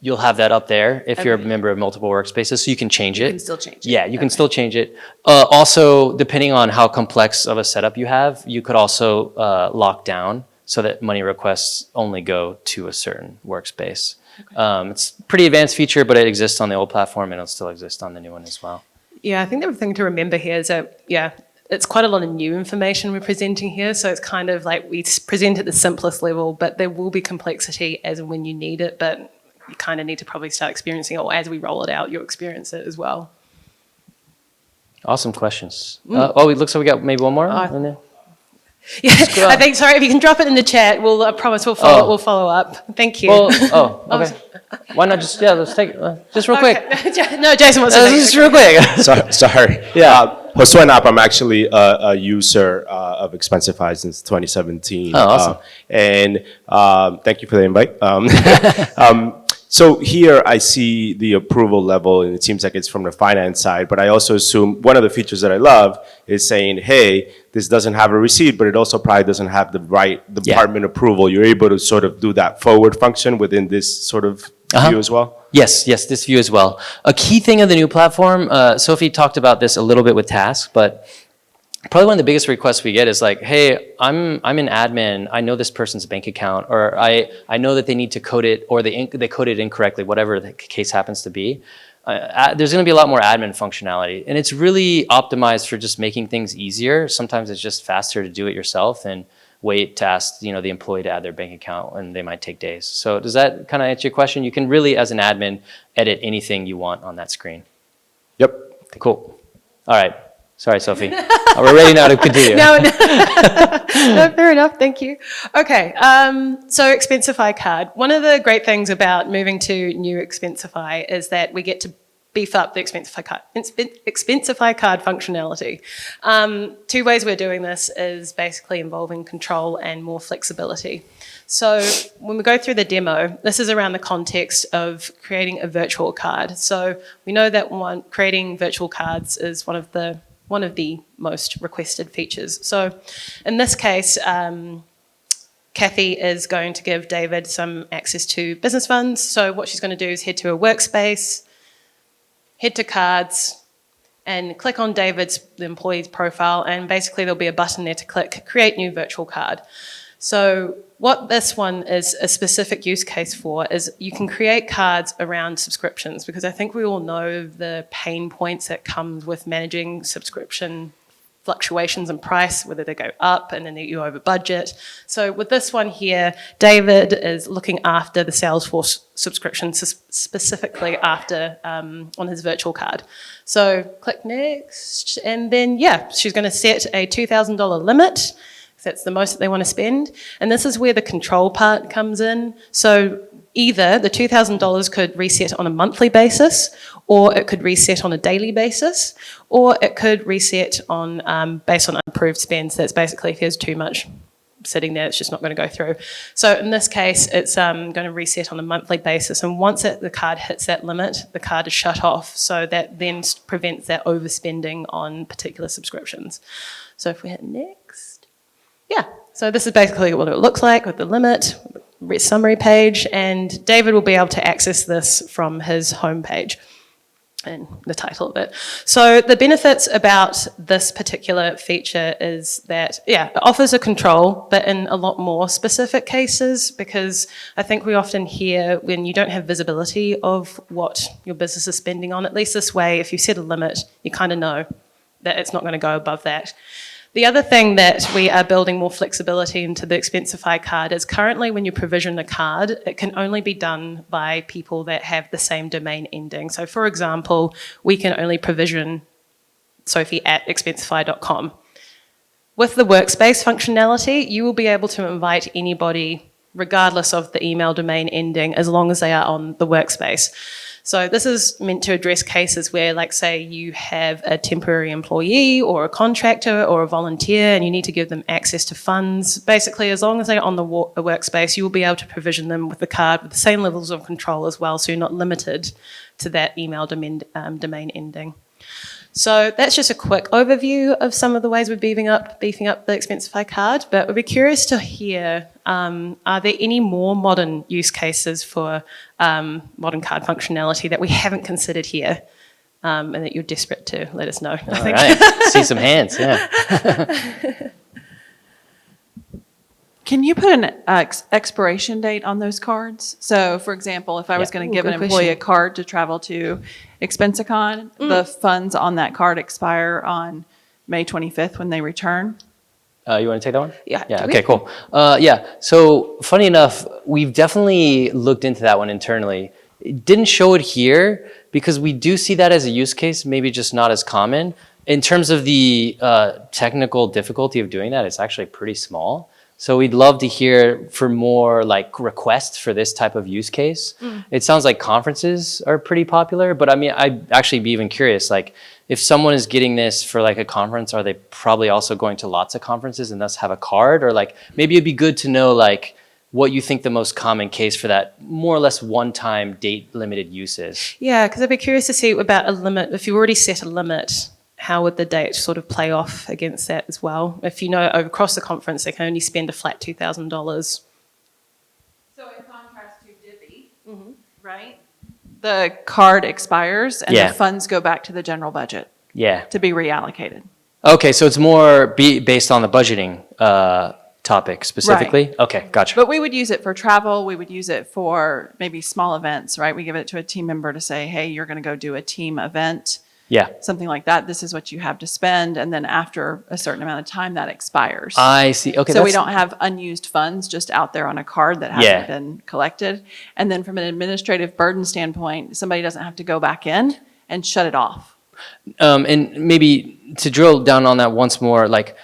Speaker 2: You'll have that up there if you're a
Speaker 3: Okay.
Speaker 2: member of multiple workspaces, so you can change it.
Speaker 3: You can still change it.
Speaker 2: Yeah, you can
Speaker 3: Okay.
Speaker 2: still change it. Also, depending on how complex of a setup you have, you could also lock down so that money requests only go to a certain workspace. It's a pretty advanced feature, but it exists on the old platform and it'll still exist on the new one as well.
Speaker 1: Yeah, I think the thing to remember here is that, it's quite a lot of new information we're presenting here. So it's kind of like we present at the simplest level, but there will be complexity as and when you need it. But you kind of need to probably start experiencing it, or as we roll it out, you'll experience it as well.
Speaker 2: Awesome questions. It looks like we got maybe one more in there.
Speaker 1: Yeah, I think, sorry, if you can drop it in the chat, I promise we'll follow up. Thank you.
Speaker 2: Well, okay. Why not just, let's take it, just real quick.
Speaker 1: No, Jason wants to take
Speaker 2: Just
Speaker 1: it.
Speaker 2: real quick.
Speaker 13: Sorry.
Speaker 2: Yeah.
Speaker 13: Josue Nap, I'm actually a user of Expensify since 2017.
Speaker 2: Oh, awesome.
Speaker 13: And thank you for the invite. So here I see the approval level, and it seems like it's from the finance side, but I also assume one of the features that I love is saying, hey, this doesn't have a receipt, but it also probably doesn't have the right department approval. You're able to sort of do that forward function within this sort of view as well?
Speaker 2: Yes, this view as well. A key thing of the new platform, Sophie talked about this a little bit with tasks, but probably one of the biggest requests we get is like, hey, I'm an admin, I know this person's bank account, or I know that they need to code it, or they code it incorrectly, whatever the case happens to be. There's gonna be a lot more admin functionality, and it's really optimized for just making things easier. Sometimes it's just faster to do it yourself and wait to ask the employee to add their bank account, and they might take days. So does that kind of answer your question? You can really, as an admin, edit anything you want on that screen.
Speaker 13: Yep.
Speaker 2: Cool. All right. Sorry, Sophie. We're ready now to continue.
Speaker 1: No, fair enough. Thank you. Okay, so Expensify card. One of the great things about moving to new Expensify is that we get to beef up the Expensify card functionality. Two ways we're doing this is basically involving control and more flexibility. So when we go through the demo, this is around the context of creating a virtual card. So we know that creating virtual cards is one of the most requested features. So in this case, Kathy is going to give David some access to business funds. So what she's going to do is head to a workspace, head to cards, and click on the employee's profile, and basically there'll be a button there to click create new virtual card. So what this one is a specific use case for is you can create cards around subscriptions, because I think we all know the pain points that comes with managing subscription fluctuations in price, whether they go up and then you over budget. So with this one here, David is looking after the Salesforce subscription, specifically after on his virtual card. So click next, and then she's going to set a $2,000 limit. That's the most that they want to spend. And this is where the control part comes in. So either the $2,000 could reset on a monthly basis, or it could reset on a daily basis, or it could reset on based on unapproved spends. That's basically if there's too much sitting there, it's just not going to go through. So in this case, it's going to reset on a monthly basis. And once the card hits that limit, the card is shut off. So that then prevents that overspending on particular subscriptions. So if we hit next. So this is basically what it looks like with the limit, summary page, and David will be able to access this from his homepage and the title of it. So the benefits about this particular feature is that, it offers a control, but in a lot more specific cases, because I think we often hear when you don't have visibility of what your business is spending on, at least this way, if you set a limit, you kind of know that it's not going to go above that. The other thing that we are building more flexibility into the Expensify card is currently when you provision a card, it can only be done by people that have the same domain ending. So for example, we can only provision Sophie at expensify.com. With the workspace functionality, you will be able to invite anybody regardless of the email domain ending as long as they are on the workspace. So this is meant to address cases where, like, say you have a temporary employee or a contractor or a volunteer and you need to give them access to funds. Basically, as long as they're on the workspace, you will be able to provision them with the card with the same levels of control as well, so you're not limited to that email domain ending. So that's just a quick overview of some of the ways we're beefing up the Expensify card, but we'd be curious to hear, are there any more modern use cases for modern card functionality that we haven't considered here and that you're desperate to let us know?
Speaker 2: All right, see some hands, yeah.
Speaker 14: Can you put an expiration date on those cards? So, for example, if I was going to give an employee a card to travel to ExpensiCon, the funds on that card expire on May 25th when they return.
Speaker 2: You want to take that one?
Speaker 14: Yeah.
Speaker 2: Yeah, okay, cool. Yeah, so funny enough, we've definitely looked into that one internally. It didn't show it here because we do see that as a use case, maybe just not as common. In terms of the technical difficulty of doing that, it's actually pretty small. So we'd love to hear for more like requests for this type of use case. It sounds like conferences are pretty popular, but I mean, I'd actually be even curious, like if someone is getting this for like a conference, are they probably also going to lots of conferences and thus have a card? Or like, maybe it'd be good to know like what you think the most common case for that more or less one-time date limited use is.
Speaker 1: Yeah, because I'd be curious to see about a limit. If you already set a limit, how would the date sort of play off against that as well? If you know across the conference they can only spend a flat $2,000.
Speaker 14: So in contrast to Divvy, right? The card expires and the funds go back to the general budget to be reallocated.
Speaker 2: Okay, so it's more based on the budgeting topic specifically?
Speaker 14: Right.
Speaker 2: Okay, gotcha.
Speaker 14: But we would use it for travel. We would use it for maybe small events, right? We give it to a team member to say, hey, you're going to go do a team event.
Speaker 2: Yeah.
Speaker 14: Something like that. This is what you have to spend. And then after a certain amount of time, that expires.
Speaker 2: I see. Okay.
Speaker 14: So we don't have unused funds just out there on a card that hasn't
Speaker 2: Yeah.
Speaker 14: been collected. And then from an administrative burden standpoint, somebody doesn't have to go back in and shut it off.
Speaker 2: And maybe to drill down on that once more, like,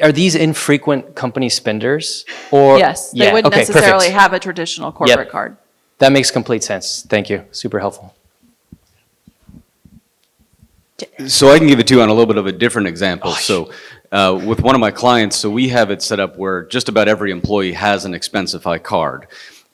Speaker 2: are these infrequent company spenders? Or
Speaker 14: Yes, they wouldn't
Speaker 2: okay,
Speaker 14: necessarily
Speaker 2: perfect.
Speaker 14: have a traditional corporate card.
Speaker 2: That makes complete sense. Thank you. Super helpful.
Speaker 12: So I can give it to you on a little bit of a different example. So with one of my clients, so we have it set up where just about every employee has an Expensify card.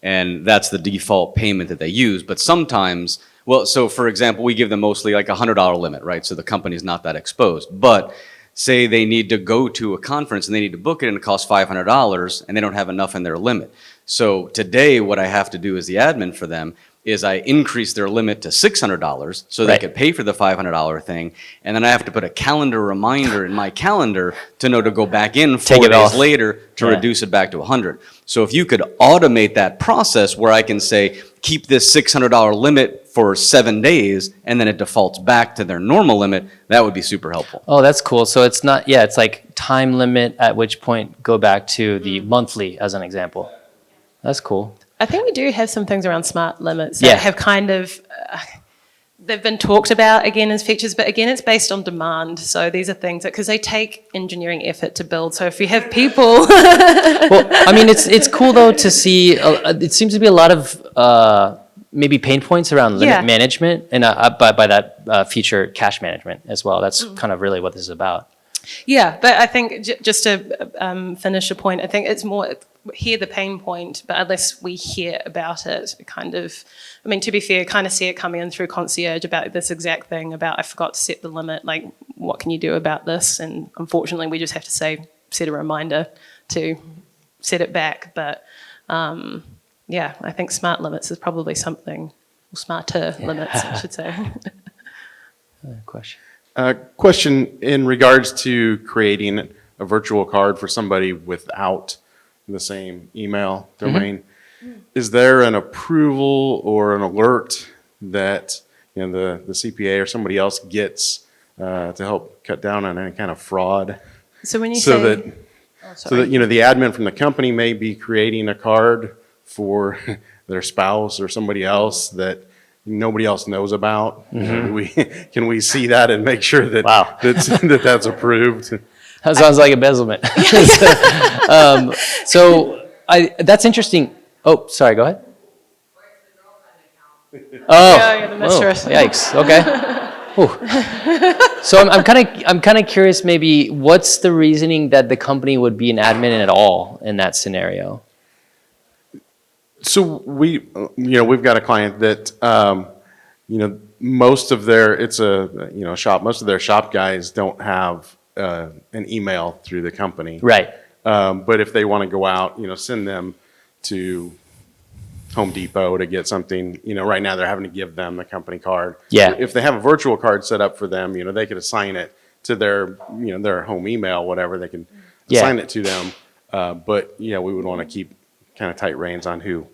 Speaker 12: And that's the default payment that they use. But sometimes, well, so for example, we give them mostly like a $100 limit, right? So the company's not that exposed. But say they need to go to a conference and they need to book it and it costs $500 and they don't have enough in their limit. So today what I have to do as the admin for them is I increase their limit to $600 so they could pay for the $500 thing. And then I have to put a calendar reminder in my calendar to know to go back in 4 days later to reduce it back to 100. So if you could automate that process where I can say, keep this $600 limit for 7 days and then it defaults back to their normal limit, that would be super helpful.
Speaker 2: Oh, that's cool. So it's not, it's like time limit at which point go back to the monthly as an example. That's cool.
Speaker 1: I think we do have some things around smart limits that have kind of, they've been talked about again as features, but again, it's based on demand. So these are things that, because they take engineering effort to build. So if you have people.
Speaker 2: Well, I mean, it's cool though to see, it seems to be a lot of maybe pain points around limit management and by that feature cash management as well. That's kind of really what this is about.
Speaker 1: Yeah, but I think just to finish a point, I think it's more hear the pain point, but unless we hear about it, kind of, I mean, to be fair, kind of see it coming in through concierge about this exact thing about I forgot to set the limit, like what can you do about this? And unfortunately, we just have to set a reminder to set it back. But yeah, I think smart limits is probably something, smarter limits, I should say.
Speaker 2: Question.
Speaker 15: Question in regards to creating a virtual card for somebody without the same email domain. Is there an approval or an alert that the CPA or somebody else gets to help cut down on any kind of fraud?
Speaker 1: So when you
Speaker 15: so
Speaker 1: say,
Speaker 15: that the admin from the company may be creating a card for their spouse or somebody else that nobody else knows about. Can we see that and make sure that that's approved?
Speaker 2: That sounds like embezzlement. That's interesting. Oh, sorry, go ahead. Oh,
Speaker 1: Yeah, the mistress.
Speaker 2: whoa, yikes. Okay. So I'm kind of curious. Maybe what's the reasoning that the company would be an admin at all in that scenario?
Speaker 15: So we've got a client that, most of their shop. Most of their shop guys don't have an email through the company.
Speaker 2: Right.
Speaker 15: But if they want to go out, send them to Home Depot to get something, right now they're having to give them the company card.
Speaker 2: Yeah.
Speaker 15: If they have a virtual card set up for them, they could assign it to their, their home email, whatever, they can assign it to them. But we would want to keep kind of tight reins on who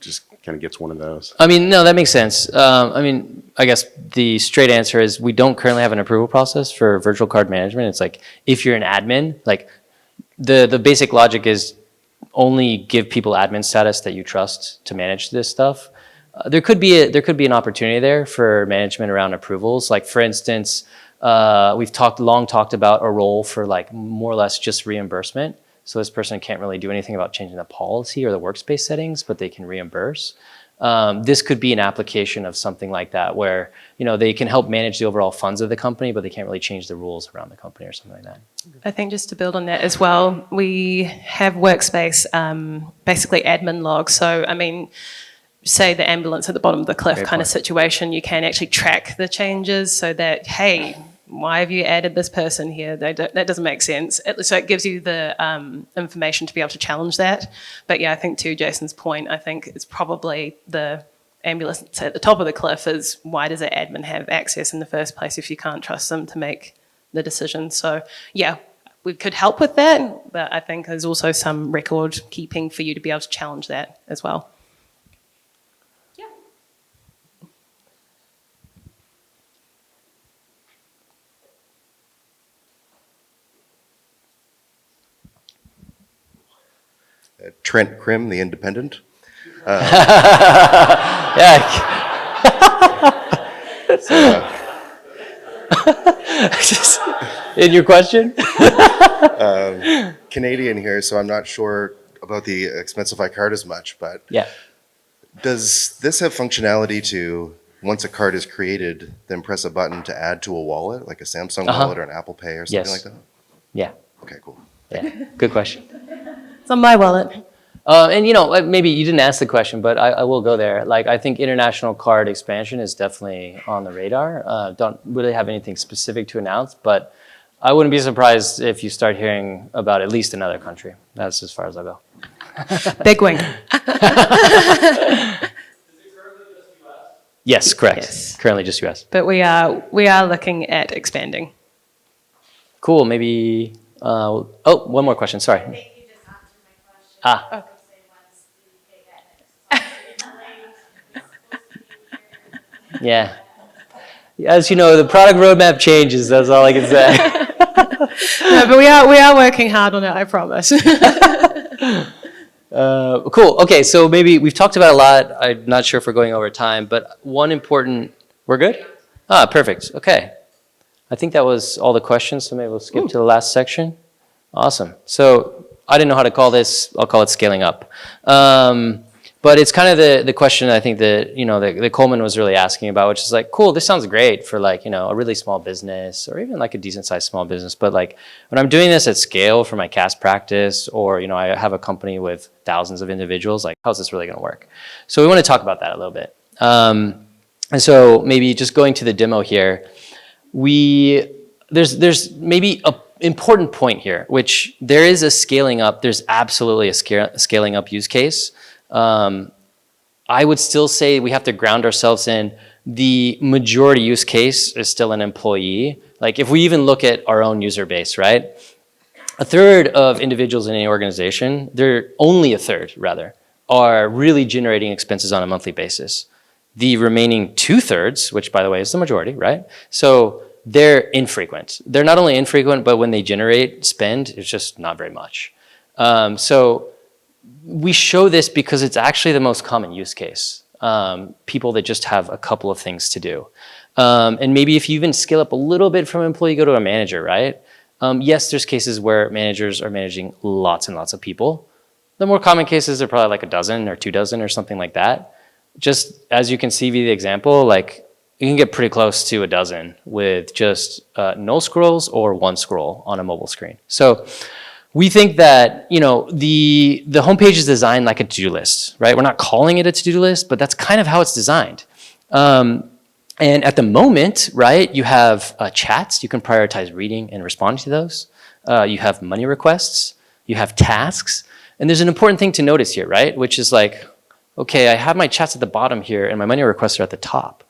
Speaker 15: just kind of gets one of those.
Speaker 2: I mean, no, that makes sense. I guess the straight answer is we don't currently have an approval process for virtual card management. It's like if you're an admin, like the basic logic is only give people admin status that you trust to manage this stuff. There could be an opportunity there for management around approvals. Like for instance, we've long talked about a role for like more or less just reimbursement. So this person can't really do anything about changing the policy or the workspace settings, but they can reimburse. This could be an application of something like that where, they can help manage the overall funds of the company, but they can't really change the rules around the company or something like that.
Speaker 1: I think just to build on that as well, we have workspace, basically admin logs. So, say the ambulance at the bottom of the cliff kind of situation, you can actually track the changes so that, hey, why have you added this person here? That doesn't make sense. So it gives you the information to be able to challenge that. But yeah, I think to Jason's point, I think it's probably the ambulance at the top of the cliff is why does an admin have access in the first place if you can't trust them to make the decision? So yeah, we could help with that, but I think there's also some record keeping for you to be able to challenge that as well.
Speaker 16: Trent Krim, The Independent.
Speaker 2: In your question?
Speaker 16: Canadian here, so I'm not sure about the Expensify card as much, but does this have functionality to, once a card is created, then press a button to add to a wallet, like a Samsung wallet or an Apple Pay or something like that?
Speaker 2: Yeah.
Speaker 16: Okay, cool.
Speaker 2: Yeah, good question.
Speaker 1: It's on my wallet.
Speaker 2: And maybe you didn't ask the question, but I will go there. Like, I think international card expansion is definitely on the radar. Don't really have anything specific to announce, but I wouldn't be surprised if you start hearing about at least another country. That's as far as I'll go.
Speaker 1: Big wing.
Speaker 2: Yes, correct.
Speaker 1: Yes.
Speaker 2: Currently just US.
Speaker 1: But we are looking at expanding.
Speaker 2: Cool. Maybe. One more question. Sorry.
Speaker 17: I think you just answered my question.
Speaker 2: Yeah. As you know, the product roadmap changes. That's all I can say.
Speaker 1: No, but we are working hard on it, I promise.
Speaker 2: Cool. Okay, so maybe we've talked about a lot. I'm not sure if we're going over time, but one important... We're good? Perfect. Okay. I think that was all the questions, so maybe we'll skip to the last section. Awesome. So I didn't know how to call this. I'll call it scaling up. But it's kind of the question I think that, that Coleman was really asking about, which is like, cool, this sounds great for like, a really small business or even like a decent sized small business. But like when I'm doing this at scale for my CAS practice or, I have a company with thousands of individuals, like how's this really going to work? So we want to talk about that a little bit. And so maybe just going to the demo here, there's maybe a important point here, which there is a scaling up. There's absolutely a scaling up use case. I would still say we have to ground ourselves in the majority use case is still an employee. Like if we even look at our own user base, right? A third of individuals in any organization, only a third rather, are really generating expenses on a monthly basis. The remaining 2/3, which by the way is the majority, right? So they're infrequent. They're not only infrequent, but when they generate spend, it's just not very much. So we show this because it's actually the most common use case. People that just have a couple of things to do. And maybe if you even scale up a little bit from employee, go to a manager, right? Yes, there's cases where managers are managing lots and lots of people. The more common cases are probably like a dozen or 2 dozen or something like that. Just as you can see via the example, like you can get pretty close to a dozen with just no scrolls or 1 scroll on a mobile screen. So we think that, you know, the homepage is designed like a to-do list, right? We're not calling it a to-do list, but that's kind of how it's designed. And at the moment, right, you have chats. You can prioritize reading and responding to those. You have money requests. You have tasks. And there's an important thing to notice here, right? Which is like, okay, I have my chats at the bottom here and my money requests are at the top.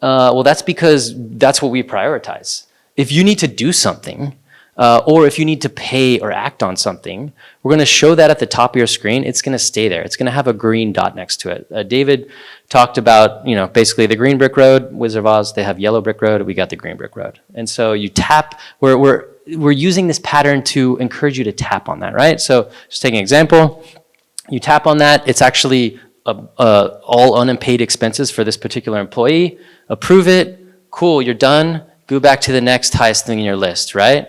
Speaker 2: Well, that's because that's what we prioritize. If you need to do something, or if you need to pay or act on something, we're going to show that at the top of your screen. It's going to stay there. It's going to have a green dot next to it. David talked about, you know, basically the green brick road. Wizard of Oz, they have yellow brick road. We got the green brick road. And so you tap. We're using this pattern to encourage you to tap on that, right? So just taking an example, you tap on that. It's actually all unpaid expenses for this particular employee. Approve it. Cool, you're done. Go back to the next highest thing in your list, right?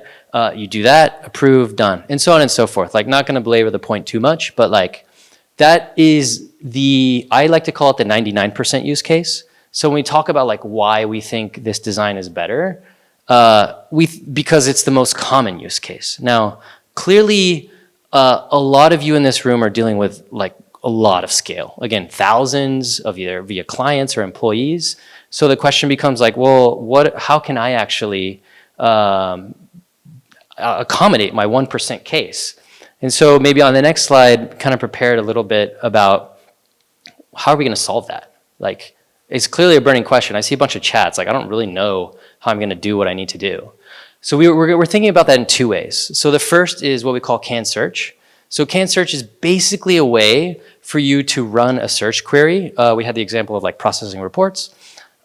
Speaker 2: You do that, approve, done, and so on and so forth. Like, not going to belabor the point too much, but like that is I like to call it the 99% use case. So when we talk about like why we think this design is better, because it's the most common use case. Now, clearly, a lot of you in this room are dealing with like a lot of scale. Again, thousands of either via clients or employees. So the question becomes like, well, how can I actually accommodate my 1% case? And so maybe on the next slide, kind of prepared a little bit about how are we going to solve that? Like, it's clearly a burning question. I see a bunch of chats. Like, I don't really know how I'm going to do what I need to do. So we're thinking about that in 2 ways. So the first is what we call can search. So can search is basically a way for you to run a search query. We had the example of like processing reports.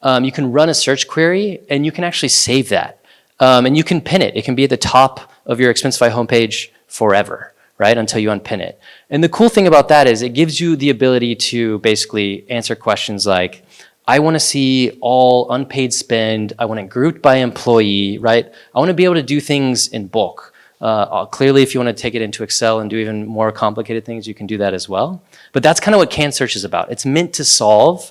Speaker 2: You can run a search query and you can actually save that. And you can pin it. It can be at the top of your Expensify homepage forever, right? Until you unpin it. And the cool thing about that is it gives you the ability to basically answer questions like, I want to see all unpaid spend. I want it grouped by employee, right? I want to be able to do things in bulk. Clearly, if you want to take it into Excel and do even more complicated things, you can do that as well. But that's kind of what can search is about. It's meant to solve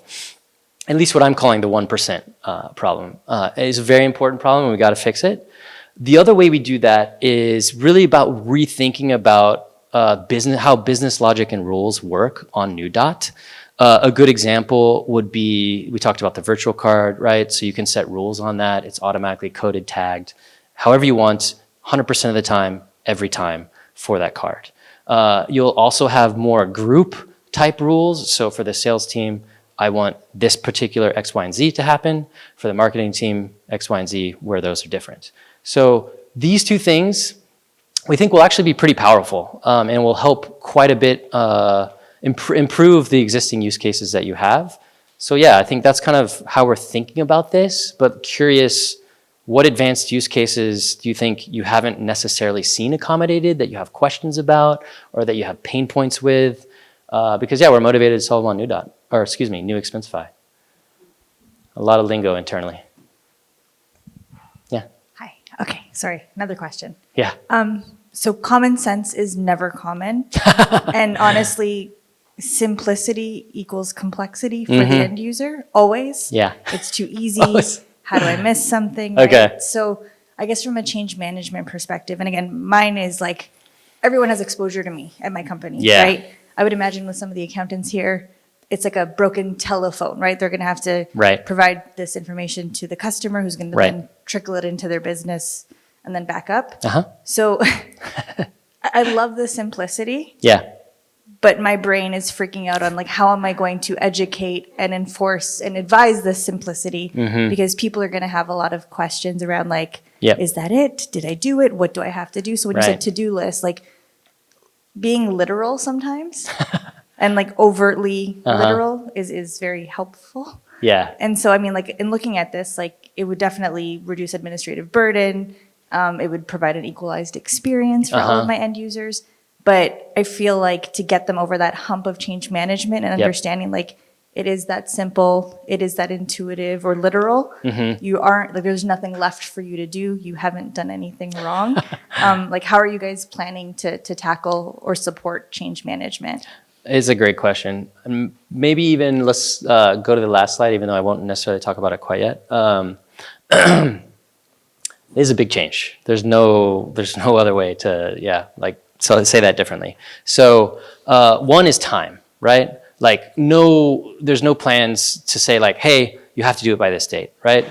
Speaker 2: at least what I'm calling the 1% problem. It's a very important problem and we got to fix it. The other way we do that is really about rethinking about how business logic and rules work on NewDot. A good example would be, we talked about the virtual card, right? So you can set rules on that. It's automatically coded, tagged, however you want, 100% of the time, every time for that card. You'll also have more group type rules. So for the sales team, I want this particular X, Y, and Z to happen. For the marketing team, X, Y, and Z, where those are different. So these 2 things we think will actually be pretty powerful and will help quite a bit improve the existing use cases that you have. So yeah, I think that's kind of how we're thinking about this, but curious, what advanced use cases do you think you haven't necessarily seen accommodated, that you have questions about, or that you have pain points with? Because yeah, we're motivated to solve on New Expensify. A lot of lingo internally. Yeah.
Speaker 11: Hi. Okay. Sorry. Another question.
Speaker 2: Yeah.
Speaker 11: So common sense is never common. And honestly, simplicity equals complexity for the end user, always.
Speaker 2: Yeah.
Speaker 11: It's too easy. How do I miss something?
Speaker 2: Okay.
Speaker 11: Right? So I guess from a change management perspective, and again, mine is like, everyone has exposure to me at my company, right? I would imagine with some of the accountants here, it's like a broken telephone, right? They're going to have to provide this information to the customer who's going to then trickle it into their business and then back up. So I love the simplicity.
Speaker 2: Yeah.
Speaker 11: But my brain is freaking out on like, how am I going to educate and enforce and advise this simplicity? Because people are going to have a lot of questions around like, is that it? Did I do it? What do I have to do? So when you said to-do list, like being literal sometimes and like overtly literal is very helpful.
Speaker 2: Yeah.
Speaker 11: And so, I mean, like in looking at this, like it would definitely reduce administrative burden. It would provide an equalized experience for all of my end users. But I feel like to get them over that hump of change management and understanding like it is that simple, it is that intuitive or literal. You aren't, like, there's nothing left for you to do. You haven't done anything wrong. Like, how are you guys planning to tackle or support change management?
Speaker 2: It's a great question. Maybe even let's go to the last slide, even though I won't necessarily talk about it quite yet. It is a big change. There's no other way to, so let's say that differently. So one is time, right? Like there's no plans to say like, hey, you have to do it by this date, right?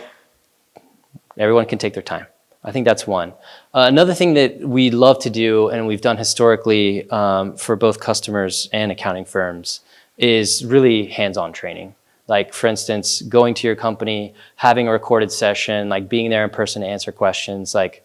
Speaker 2: Everyone can take their time. I think that's one. Another thing that we love to do, and we've done historically for both customers and accounting firms, is really hands-on training. Like, for instance, going to your company, having a recorded session, like being there in person to answer questions. Like,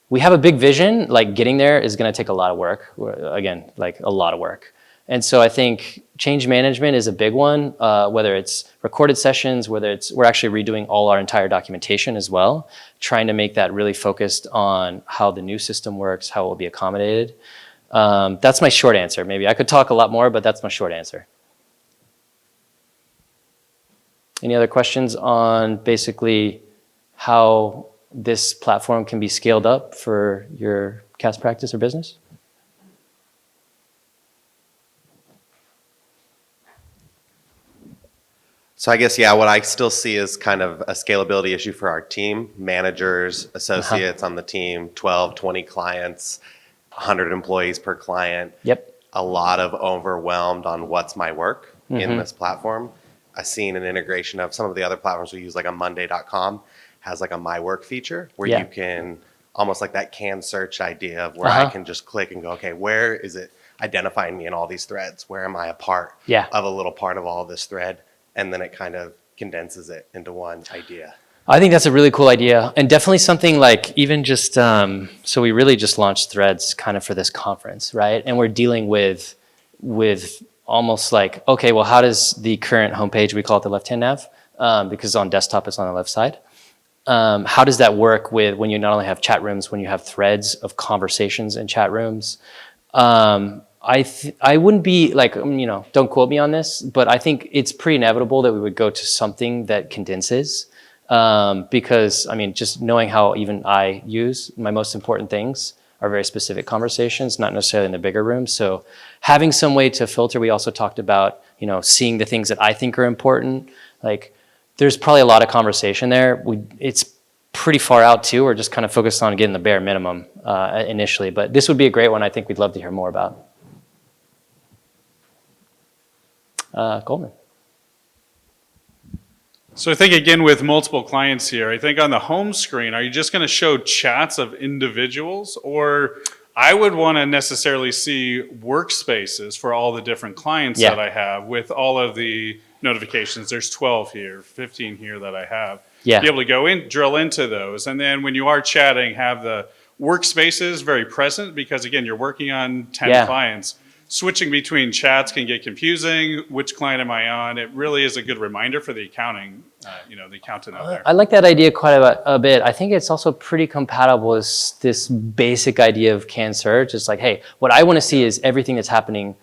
Speaker 2: we have a big vision, like getting there is gonna take a lot of work. Again, like a lot of work. And so I think change management is a big one, whether it's recorded sessions, whether it's, we're actually redoing all our entire documentation as well, trying to make that really focused on how the new system works, how it will be accommodated. That's my short answer. Maybe I could talk a lot more, but that's my short answer. Any other questions on basically how this platform can be scaled up for your CAS practice or business?
Speaker 18: So I guess, yeah, what I still see is kind of a scalability issue for our team, managers, associates on the team, 12, 20 clients, 100 employees per client.
Speaker 2: Yep.
Speaker 18: A lot of overwhelmed on what's my work in this platform. I've seen an integration of some of the other platforms we use, like a Monday.com has like a My Work feature where you can, almost like that canned search idea of where I can just click and go, okay, where is it identifying me in all these threads? Where am I a part of a little part of all of this thread? And then it kind of condenses it into one idea.
Speaker 2: I think that's a really cool idea, and definitely something like even just, so we really just launched Threads kind of for this conference, right? And we're dealing with almost like, okay, well, how does the current homepage, we call it the left-hand nav, because on desktop it's on the left side. How does that work with when you not only have chat rooms, when you have threads of conversations in chat rooms? I wouldn't be like, don't quote me on this, but I think it's pretty inevitable that we would go to something that condenses. Because, I mean, just knowing how even I use my most important things are very specific conversations, not necessarily in the bigger rooms. So having some way to filter, we also talked about, seeing the things that I think are important. Like, there's probably a lot of conversation there. It's pretty far out too. We're just kind of focused on getting the bare minimum initially, but this would be a great one. I think we'd love to hear more about. Goldman.
Speaker 5: So I think again with multiple clients here, I think on the home screen, are you just going to show chats of individuals, or I would want to necessarily see workspaces for all the different clients that I have with all of the notifications. There's 12 here, 15 here that I have. Be able to go in, drill into those, and then when you are chatting, have the workspaces very present, because again, you're working on 10 clients. Switching between chats can get confusing. Which client am I on? It really is a good reminder for the accounting, the accountant out there.
Speaker 2: I like that idea quite a bit. I think it's also pretty compatible with this basic idea of canned search. It's like, hey, what I want to see is everything that's happening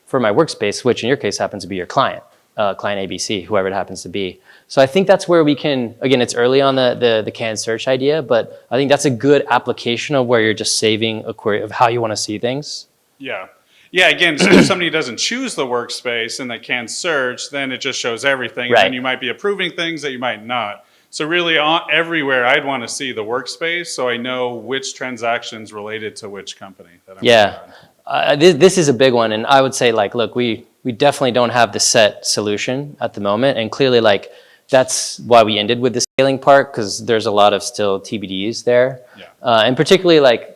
Speaker 2: for my workspace, which in your case happens to be your client, client ABC, whoever it happens to be. So I think that's where we can, again, it's early on the canned search idea, but I think that's a good application of where you're just saving a query of how you want to see things.
Speaker 5: Yeah. Yeah, again, so if somebody doesn't choose the workspace and they can search, then it just shows everything. And then you might be approving things that you might not. So really everywhere I'd want to see the workspace so I know which transactions related to which company that I'm working on.
Speaker 2: This is a big one. And I would say, like, look, we definitely don't have the set solution at the moment. And clearly, like, that's why we ended with the scaling part, because there's a lot of still TBDs there. And particularly, like,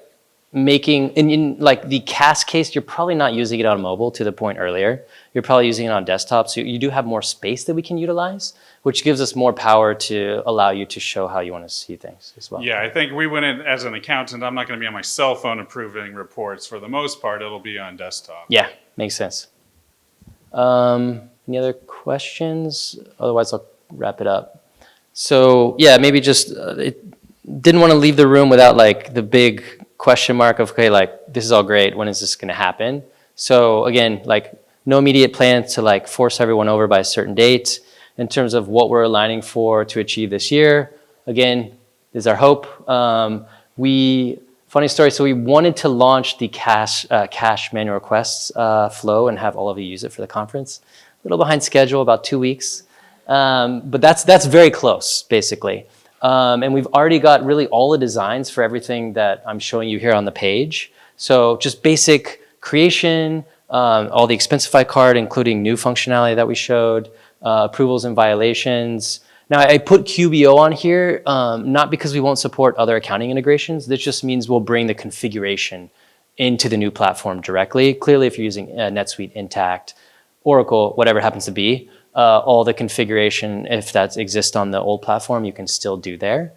Speaker 2: making, in like the CAS case, you're probably not using it on mobile, to the point earlier. You're probably using it on desktop, so you do have more space that we can utilize, which gives us more power to allow you to show how you want to see things as well.
Speaker 5: Yeah, I think we went in as an accountant, I'm not going to be on my cell phone approving reports. For the most part, it'll be on desktop.
Speaker 2: Yeah, makes sense. Any other questions? Otherwise, I'll wrap it up. So yeah, maybe just didn't want to leave the room without like the big question mark of, okay, like, this is all great. When is this going to happen? So again, like, no immediate plans to like force everyone over by a certain date. In terms of what we're aligning for to achieve this year, again, is our hope. Funny story, so we wanted to launch the cash manual requests flow and have all of you use it for the conference. A little behind schedule, about 2 weeks. But that's very close, basically. And we've already got really all the designs for everything that I'm showing you here on the page. So just basic creation, all the Expensify card, including new functionality that we showed, approvals and violations. Now, I put QBO on here, not because we won't support other accounting integrations. This just means we'll bring the configuration into the new platform directly. Clearly, if you're using NetSuite, Intact, Oracle, whatever it happens to be, all the configuration, if that exists on the old platform, you can still do there.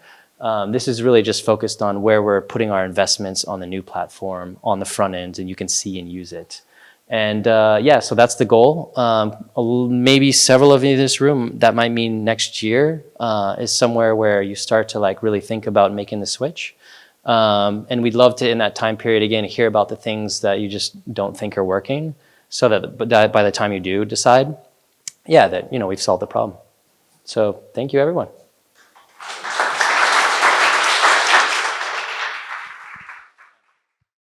Speaker 2: This is really just focused on where we're putting our investments on the new platform on the front end, and you can see and use it. And yeah, so that's the goal. Maybe several of you in this room, that might mean next year is somewhere where you start to like really think about making the switch. And we'd love to, in that time period, again, hear about the things that you just don't think are working, so that by the time you do decide, yeah, that we've solved the problem. So thank you, everyone.